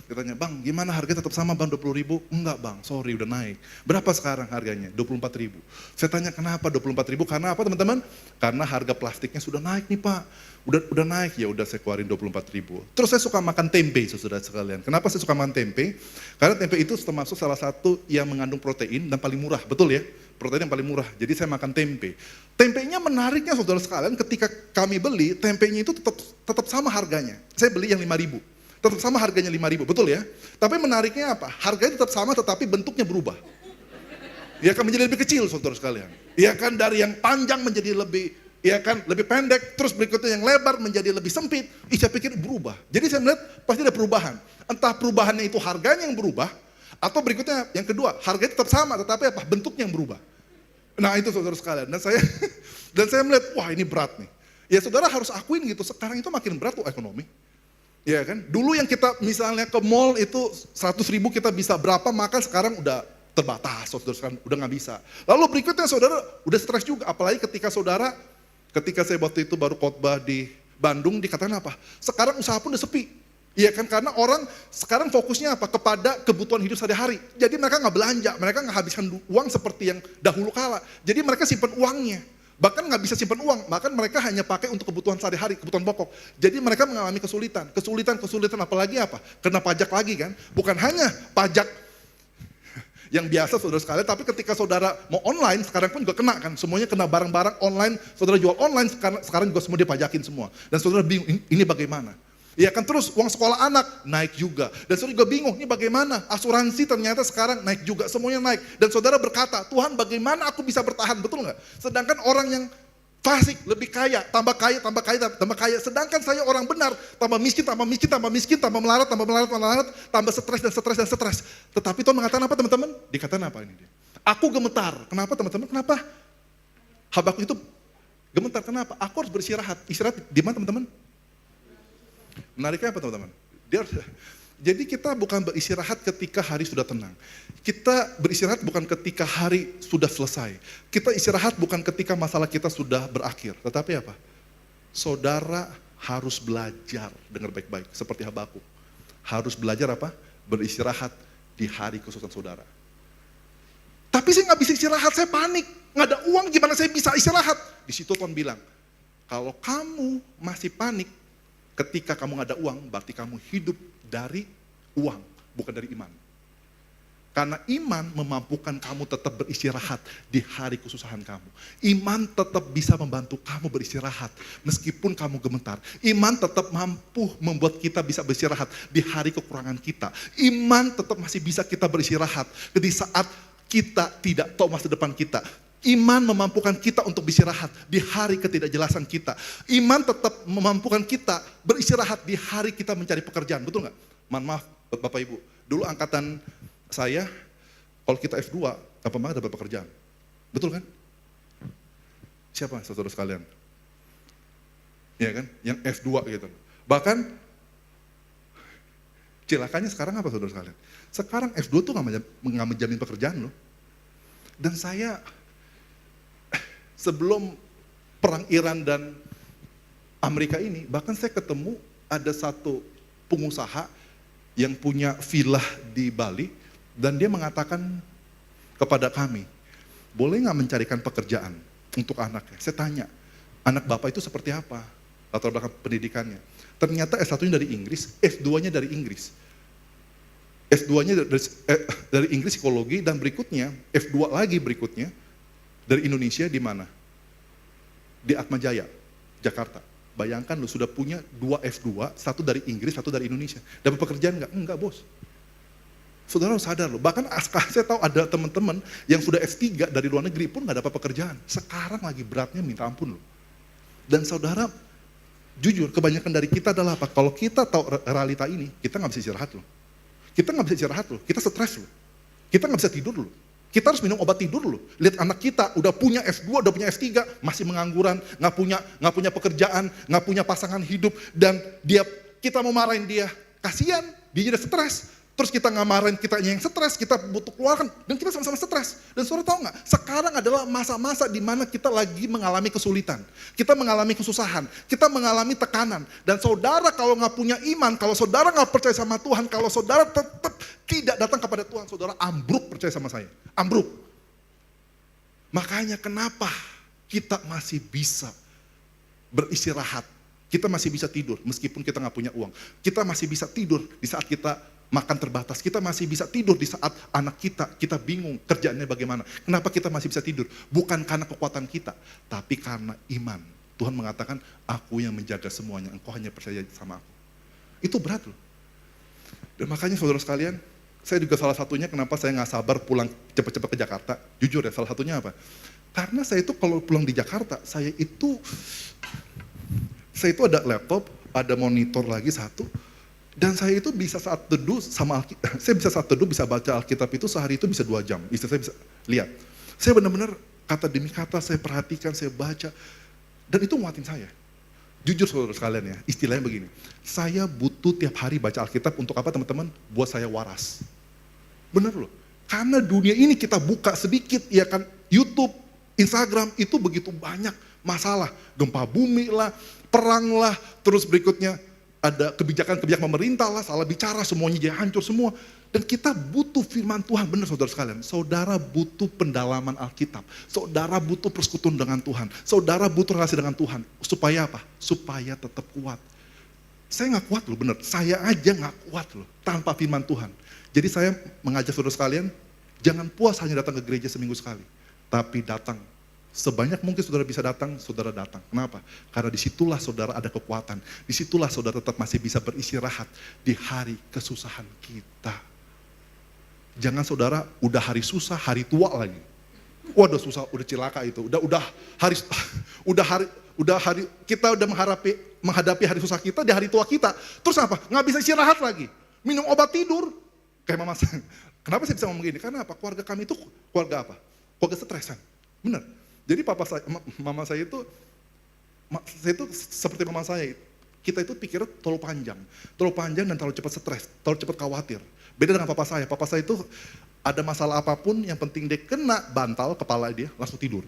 Dia tanya, "Bang, gimana harga tetap sama Bang, 20.000? Enggak Bang, sorry udah naik. Berapa sekarang harganya? 24.000. Saya tanya, kenapa 24.000? Karena apa teman-teman? Karena harga plastiknya sudah naik nih Pak. Udah naik, ya udah saya keluarin 24.000. Terus saya suka makan tempe saudara sekalian. Kenapa saya suka makan tempe? Karena tempe itu termasuk salah satu yang mengandung protein dan paling murah, betul ya? Protein yang paling murah, jadi saya makan tempe. Tempenya menariknya saudara sekalian, ketika kami beli, tempenya itu tetap sama harganya. Saya beli yang 5.000. Tetap sama harganya 5.000, betul ya? Tapi menariknya apa? Harganya tetap sama tetapi bentuknya berubah. Ya kan, menjadi lebih kecil saudara sekalian. Ya kan, dari yang panjang menjadi lebih, ya kan, lebih pendek, terus berikutnya yang lebar menjadi lebih sempit. Saya pikir berubah. Jadi saya melihat pasti ada perubahan. Entah perubahannya itu harganya yang berubah, atau berikutnya yang kedua, harganya tetap sama tetapi apa? Bentuknya yang berubah. Nah itu saudara sekalian. Dan saya melihat, wah ini berat nih. Ya saudara harus akuin gitu, sekarang itu makin berat tuh ekonomi. Ya kan, dulu yang kita misalnya ke mall itu 100.000 kita bisa berapa makan, sekarang udah terbatas, saudara sekarang udah nggak bisa. Lalu berikutnya saudara udah stres juga, apalagi ketika saya waktu itu baru khotbah di Bandung, dikatakan apa? Sekarang usaha pun udah sepi. Iya kan, karena orang sekarang fokusnya apa? Kepada kebutuhan hidup sehari-hari. Jadi mereka nggak belanja, mereka nggak habiskan uang seperti yang dahulu kala. Jadi mereka simpan uangnya. Bahkan nggak bisa simpan uang, bahkan mereka hanya pakai untuk kebutuhan sehari-hari, kebutuhan pokok. Jadi mereka mengalami kesulitan apalagi apa? Kena pajak lagi kan? Bukan hanya pajak yang biasa saudara sekalian, tapi ketika saudara mau online, sekarang pun juga kena kan? Semuanya kena barang-barang online, saudara jual online, sekarang juga semua dipajakin semua. Dan saudara bingung, ini bagaimana? Ya kan, terus uang sekolah anak naik juga. Dan saudara juga bingung, ini bagaimana? Asuransi ternyata sekarang naik juga, semuanya naik. Dan saudara berkata, Tuhan bagaimana aku bisa bertahan, betul nggak? Sedangkan orang yang fasik, lebih kaya, tambah kaya. Sedangkan saya orang benar, tambah miskin, tambah melarat, tambah stres. Tetapi Tuhan mengatakan apa teman-teman? Dikatakan apa ini dia? Aku gemetar. Kenapa teman-teman? Kenapa? Habakuk itu gemetar, kenapa? Aku harus beristirahat. Istirahat di mana teman-teman? Menariknya apa teman-teman? Jadi kita bukan beristirahat ketika hari sudah tenang. Kita beristirahat bukan ketika hari sudah selesai. Kita istirahat bukan ketika masalah kita sudah berakhir. Tetapi apa? Saudara harus belajar, dengar baik-baik, seperti Habakuk. Harus belajar apa? Beristirahat di hari kesusahan saudara. Tapi saya nggak bisa istirahat, saya panik. Nggak ada uang, gimana saya bisa istirahat? Di situ Tuhan bilang, kalau kamu masih panik, ketika kamu nggak ada uang, berarti kamu hidup dari uang, bukan dari iman. Karena iman memampukan kamu tetap beristirahat di hari kesusahan kamu. Iman tetap bisa membantu kamu beristirahat, meskipun kamu gemetar. Iman tetap mampu membuat kita bisa beristirahat di hari kekurangan kita. Iman tetap masih bisa kita beristirahat di saat kita tidak tahu masa depan kita. Iman memampukan kita untuk beristirahat di hari ketidakjelasan kita. Iman tetap memampukan kita beristirahat di hari kita mencari pekerjaan, betul nggak? Maaf Bapak Ibu, dulu angkatan saya, Kalau kita F2, gampang banget dapat pekerjaan. Betul kan? Siapa saudara sekalian? Ya kan? Yang F2 gitu. Bahkan, celakanya sekarang apa saudara sekalian? Sekarang F2 tuh nggak menjamin pekerjaan loh. Dan saya, sebelum perang Iran dan Amerika ini, bahkan saya ketemu ada satu pengusaha yang punya villa di Bali, dan dia mengatakan kepada kami, boleh nggak mencarikan pekerjaan untuk anaknya? Saya tanya, anak bapak itu seperti apa? Latar belakang pendidikannya. Ternyata S1-nya dari Inggris, S2-nya dari Inggris. S2-nya dari Inggris psikologi, dan berikutnya, F2 lagi berikutnya, dari Indonesia di mana? Di Atmajaya, Jakarta. Bayangkan lu sudah punya 2 F2, satu dari Inggris, satu dari Indonesia. Dapat pekerjaan nggak? Enggak bos. Saudara harus sadar loh, bahkan saya tahu ada teman-teman yang sudah S3 dari luar negeri pun nggak dapat pekerjaan. Sekarang lagi beratnya minta ampun loh. Dan saudara, jujur kebanyakan dari kita adalah apa? Kalau kita tahu realita ini, kita nggak bisa istirahat loh. Kita nggak bisa istirahat loh, kita stres loh. Kita nggak bisa tidur loh. Kita harus minum obat tidur loh. Lihat anak kita udah punya S2, udah punya S3, masih mengangguran, nggak punya pekerjaan, nggak punya pasangan hidup, dan kita mau marahin dia, kasihan, dia jadi stres. Terus kita nggak marahin kitanya yang stres, kita butuh keluarkan, dan kita sama-sama stres. Dan saudara tahu nggak? Sekarang adalah masa-masa di mana kita lagi mengalami kesulitan, kita mengalami kesusahan, kita mengalami tekanan. Dan saudara kalau nggak punya iman, kalau saudara nggak percaya sama Tuhan, kalau saudara tetap tidak datang kepada Tuhan, saudara ambruk, percaya sama saya, ambruk. Makanya kenapa kita masih bisa beristirahat, kita masih bisa tidur meskipun kita nggak punya uang, kita masih bisa tidur di saat kita makan terbatas, kita masih bisa tidur di saat anak kita bingung kerjaannya bagaimana. Kenapa kita masih bisa tidur? Bukan karena kekuatan kita, tapi karena iman. Tuhan mengatakan, aku yang menjaga semuanya, engkau hanya percaya sama aku. Itu berat loh. Dan makanya saudara sekalian, saya juga salah satunya kenapa saya nggak sabar pulang cepat-cepat ke Jakarta. Jujur ya, salah satunya apa? Karena saya itu kalau pulang di Jakarta, saya itu ada laptop, ada monitor lagi satu, dan saya itu bisa saat teduh bisa baca Alkitab itu sehari itu bisa 2 jam. Istri saya bisa lihat. Saya benar-benar kata demi kata saya perhatikan, saya baca, dan itu nguatin saya. Jujur saudara sekalian ya, istilahnya begini, saya butuh tiap hari baca Alkitab untuk apa teman-teman? Buat saya waras. Bener loh, karena dunia ini kita buka sedikit, ya kan, YouTube, Instagram, itu begitu banyak masalah. Gempa bumi lah, perang lah, terus berikutnya, ada kebijakan-kebijakan pemerintah lah, salah bicara, semuanya jadi hancur semua. Dan kita butuh firman Tuhan, benar saudara sekalian. Saudara butuh pendalaman Alkitab. Saudara butuh persekutuan dengan Tuhan. Saudara butuh relasi dengan Tuhan. Supaya apa? Supaya tetap kuat. Saya nggak kuat loh, benar. Saya aja nggak kuat loh, tanpa firman Tuhan. Jadi saya mengajak saudara sekalian, jangan puas hanya datang ke gereja seminggu sekali. Tapi datang. Sebanyak mungkin saudara bisa datang, saudara datang. Kenapa? Karena disitulah saudara ada kekuatan. Disitulah saudara tetap masih bisa beristirahat di hari kesusahan kita. Jangan saudara udah hari susah, hari tua lagi. Wah udah susah, udah cilaka itu. Udah hari kita udah menghadapi hari susah kita di hari tua kita. Terus apa? Nggak bisa istirahat lagi. Minum obat tidur. Kayak mama saya. Kenapa saya bisa ngomong gini? Karena apa? Keluarga kami itu keluarga apa? Keluarga stresan. Benar. Jadi mama saya itu seperti mama saya. Kita itu pikirnya terlalu panjang dan terlalu cepat stres, terlalu cepat khawatir. Beda dengan papa saya itu ada masalah apapun, yang penting dia kena bantal kepala dia, langsung tidur.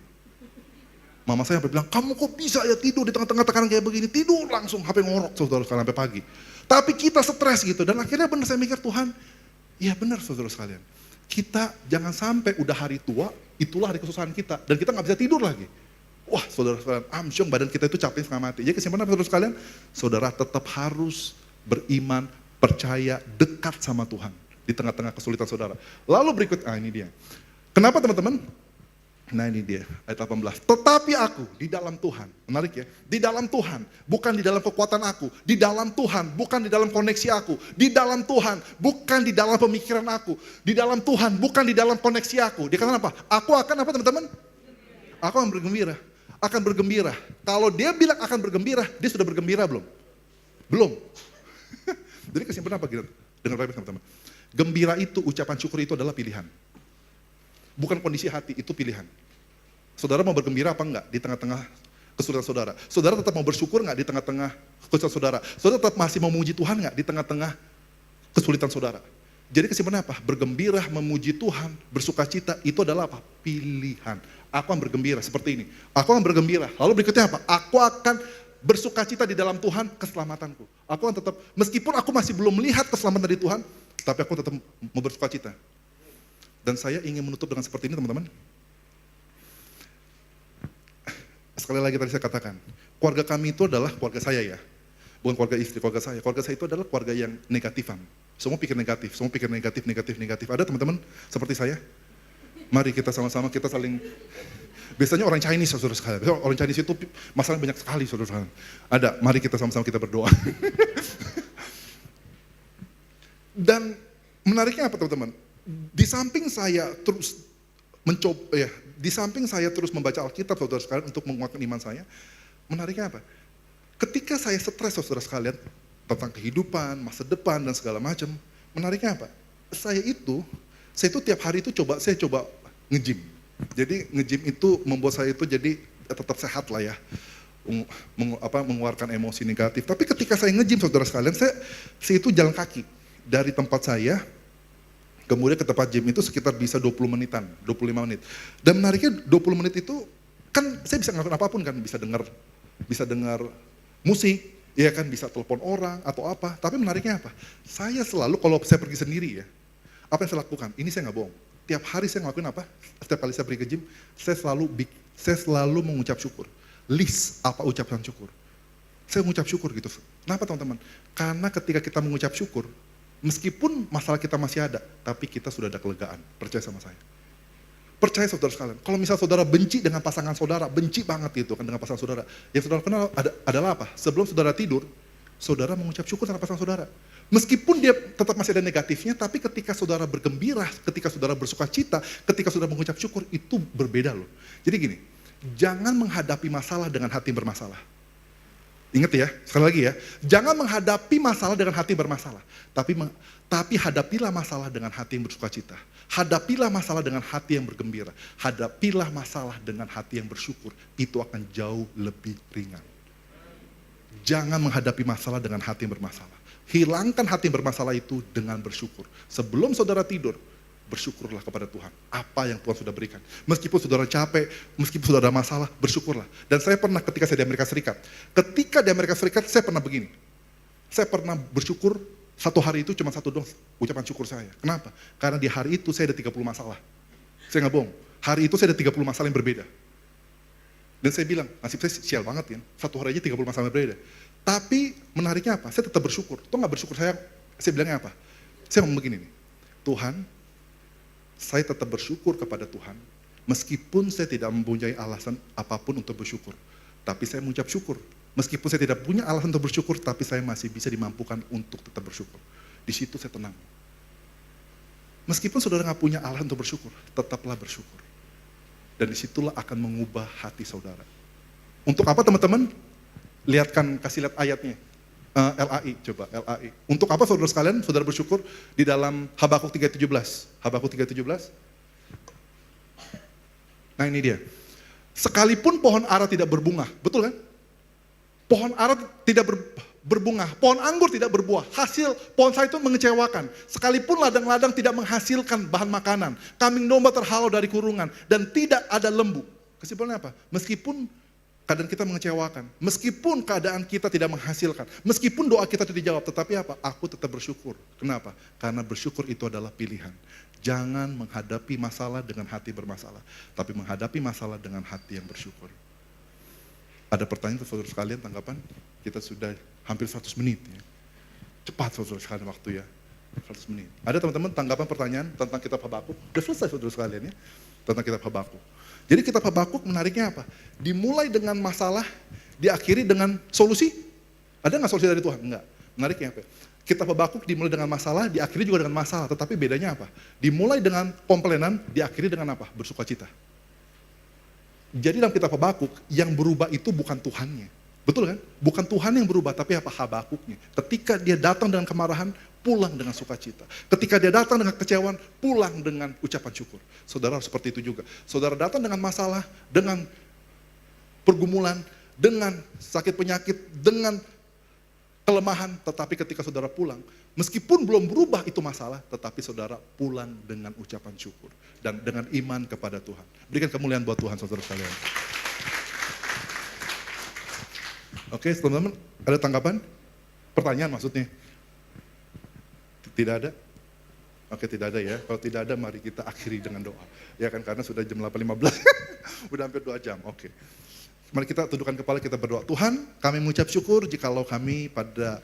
Mama saya sampai bilang, kamu kok bisa ya tidur di tengah-tengah tekanan kayak begini, tidur langsung, HP ngorok saudara sekalian sampai pagi. Tapi kita stres gitu, dan akhirnya benar saya mikir, Tuhan, iya benar saudara sekalian. Kita jangan sampai udah hari tua, itulah hari kesusahan kita, dan kita nggak bisa tidur lagi. Wah saudara sekalian, amsyong badan kita itu capek setengah mati. Jadi kesimpulan apa saudara sekalian? Saudara tetap harus beriman, percaya, dekat sama Tuhan di tengah-tengah kesulitan saudara. Lalu berikut, ini dia. Kenapa teman-teman? Nah ini dia, ayat 18. Tetapi aku di dalam Tuhan, menarik ya, di dalam Tuhan, bukan di dalam kekuatan aku, di dalam Tuhan, bukan di dalam koneksi aku, di dalam Tuhan, bukan di dalam pemikiran aku, di dalam Tuhan, bukan di dalam koneksi aku. Dia kata apa? Aku akan apa teman-teman? Aku akan bergembira, akan bergembira. Kalau dia bilang akan bergembira, dia sudah bergembira belum? Belum. Jadi kesimpulan apa gitu? Dengar baik teman-teman. Gembira itu, ucapan syukur itu adalah pilihan. bukan kondisi hati, itu pilihan. Saudara mau bergembira apa enggak di tengah-tengah kesulitan saudara? Saudara tetap mau bersyukur enggak di tengah-tengah kesulitan saudara? Saudara tetap masih memuji Tuhan enggak di tengah-tengah kesulitan saudara? Jadi kesimpulannya apa? Bergembira, memuji Tuhan, bersukacita, itu adalah apa? Pilihan. Aku akan bergembira seperti ini. Aku akan bergembira. Lalu berikutnya apa? Aku akan bersukacita di dalam Tuhan, keselamatanku. Aku akan tetap, meskipun aku masih belum melihat keselamatan dari Tuhan, tapi aku tetap mau bersukacita. Dan saya ingin menutup dengan seperti ini, teman-teman. Sekali lagi tadi saya katakan, keluarga kami itu adalah keluarga saya ya. Bukan keluarga istri, keluarga saya. Keluarga saya itu adalah keluarga yang negatifan. Semua pikir negatif, semua pikir negatif, negatif, negatif. Ada teman-teman seperti saya? Mari kita sama-sama, kita saling... Biasanya orang Chinese, saudara sekalian. Orang Chinese itu masalahnya banyak sekali, saudara sekalian. Ada, mari kita sama-sama kita berdoa. Dan menariknya apa teman-teman? Di samping saya terus mencoba, di samping saya terus membaca Alkitab, saudara sekalian, untuk menguatkan iman saya, menariknya apa? Ketika saya stres, saudara sekalian, tentang kehidupan, masa depan, dan segala macam, menariknya apa? Saya itu tiap hari itu saya coba nge-gym. Jadi nge-gym itu membuat saya itu jadi tetap sehat lah ya, mengeluarkan emosi negatif. Tapi ketika saya nge-gym, saudara sekalian, saya itu jalan kaki dari tempat saya, kemudian ke tempat gym itu sekitar bisa 20 menitan, 25 menit. Dan menariknya 20 menit itu, kan saya bisa ngelakuin apapun kan, bisa dengar musik, ya kan, bisa telepon orang atau apa. Tapi menariknya apa? Saya selalu, kalau saya pergi sendiri ya, apa yang saya lakukan? Ini saya nggak bohong. Tiap hari saya ngelakuin apa? Setiap kali saya pergi ke gym, saya selalu mengucap syukur. List apa ucapan syukur. Saya mengucap syukur gitu. Kenapa teman-teman? Karena ketika kita mengucap syukur, meskipun masalah kita masih ada, tapi kita sudah ada kelegaan. Percaya sama saya. Percaya saudara sekalian, kalau misal saudara benci dengan pasangan saudara, benci banget gitu kan dengan pasangan saudara, yang saudara kenal adalah apa? Sebelum saudara tidur, saudara mengucap syukur sama pasangan saudara. Meskipun dia tetap masih ada negatifnya, tapi ketika saudara bergembira, ketika saudara bersukacita, ketika saudara mengucap syukur, itu berbeda loh. Jadi gini, jangan menghadapi masalah dengan hati yang bermasalah. Ingat ya, sekali lagi ya, jangan menghadapi masalah dengan hati yang bermasalah, tapi hadapilah masalah dengan hati yang bersukacita. Hadapilah masalah dengan hati yang bergembira. Hadapilah masalah dengan hati yang bersyukur. Itu akan jauh lebih ringan. Jangan menghadapi masalah dengan hati yang bermasalah. Hilangkan hati yang bermasalah itu dengan bersyukur. Sebelum saudara tidur, bersyukurlah kepada Tuhan. Apa yang Tuhan sudah berikan. Meskipun saudara capek, meskipun saudara ada masalah, bersyukurlah. Dan saya pernah ketika saya di Amerika Serikat. Ketika di Amerika Serikat, saya pernah begini. Saya pernah bersyukur, satu hari itu cuma satu dong ucapan syukur saya. Kenapa? Karena di hari itu saya ada 30 masalah. Saya nggak bohong. Hari itu saya ada 30 masalah yang berbeda. Dan saya bilang, nasib saya sial banget ya. Satu hari aja 30 masalah yang berbeda. Tapi menariknya apa? Saya tetap bersyukur. Tuh nggak bersyukur saya bilangnya apa? Saya ngomong begini nih. Tuhan, saya tetap bersyukur kepada Tuhan. Meskipun saya tidak mempunyai alasan apapun untuk bersyukur. Tapi saya mengucap syukur. Meskipun saya tidak punya alasan untuk bersyukur, tapi saya masih bisa dimampukan untuk tetap bersyukur. Di situ saya tenang. Meskipun saudara nggak punya alasan untuk bersyukur, tetaplah bersyukur. Dan disitulah akan mengubah hati saudara. Untuk apa teman-teman? Kasih lihat ayatnya. LAI, coba LAI. Untuk apa saudara sekalian, saudara bersyukur di dalam Habakuk 3:17. Habakuk 3:17. Nah ini dia. Sekalipun pohon ara tidak berbunga, betul kan? Pohon ara tidak berbunga, pohon anggur tidak berbuah, hasil pohon zaitun mengecewakan. Sekalipun ladang-ladang tidak menghasilkan bahan makanan, kambing domba terhalau dari kurungan, dan tidak ada lembu. Kesimpulannya apa? Meskipun keadaan kita mengecewakan, meskipun keadaan kita tidak menghasilkan, meskipun doa kita tidak dijawab, tetapi apa? Aku tetap bersyukur. Kenapa? Karena bersyukur itu adalah pilihan. Jangan menghadapi masalah dengan hati bermasalah, tapi menghadapi masalah dengan hati yang bersyukur. Ada pertanyaan saudara sekalian, tanggapan? Kita sudah hampir 100 menit ya. Cepat saudara sekalian waktu ya, 100 menit. Ada teman-teman tanggapan pertanyaan tentang kitab Habakuk? Sudah selesai saudara sekalian ya, tentang kitab Habakuk. Jadi kitab Habakuk menariknya apa? Dimulai dengan masalah, diakhiri dengan solusi. Ada nggak solusi dari Tuhan? Enggak. Menariknya apa? Kitab Habakuk dimulai dengan masalah, diakhiri juga dengan masalah. Tetapi bedanya apa? Dimulai dengan komplainan, diakhiri dengan apa? Bersukacita. Jadi dalam kitab Habakuk, yang berubah itu bukan Tuhannya. Betul kan? Bukan Tuhan yang berubah, tapi apa? Habakuknya. Ketika dia datang dengan kemarahan, pulang dengan sukacita. Ketika dia datang dengan kecewaan, pulang dengan ucapan syukur. Saudara seperti itu juga. Saudara datang dengan masalah, dengan pergumulan, dengan sakit penyakit, dengan kelemahan, tetapi ketika saudara pulang, meskipun belum berubah itu masalah, tetapi saudara pulang dengan ucapan syukur dan dengan iman kepada Tuhan. Berikan kemuliaan buat Tuhan, saudara sekalian. Oke, teman-teman, ada tanggapan? Pertanyaan maksudnya? Tidak ada? Oke, tidak ada ya. Kalau tidak ada, mari kita akhiri dengan doa. Ya kan, karena sudah jam 8.15, udah hampir 2 jam. Oke. Mari kita tundukkan kepala, kita berdoa. Tuhan, kami mengucap syukur jikalau kami pada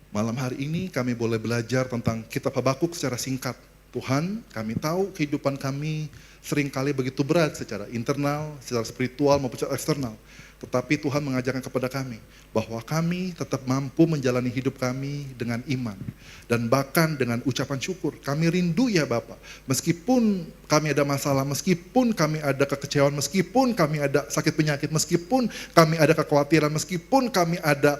malam hari ini kami boleh belajar tentang kitab Habakuk secara singkat. Tuhan, kami tahu kehidupan kami seringkali begitu berat secara internal, secara spiritual maupun secara eksternal. Tetapi Tuhan mengajarkan kepada kami bahwa kami tetap mampu menjalani hidup kami dengan iman. Dan bahkan dengan ucapan syukur. Kami rindu ya Bapak, meskipun kami ada masalah, meskipun kami ada kekecewaan, meskipun kami ada sakit penyakit, meskipun kami ada kekhawatiran, meskipun kami ada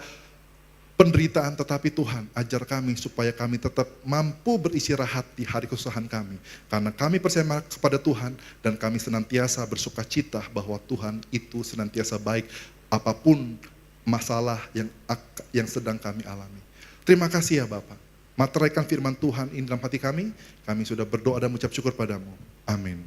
penderitaan, tetapi Tuhan ajar kami supaya kami tetap mampu beristirahat di hari kesusahan kami. Karena kami percaya kepada Tuhan dan kami senantiasa bersuka cita bahwa Tuhan itu senantiasa baik apapun masalah yang sedang kami alami. Terima kasih ya Bapak. Materaikan firman Tuhan ini dalam hati kami sudah berdoa dan mengucap syukur padamu. Amin.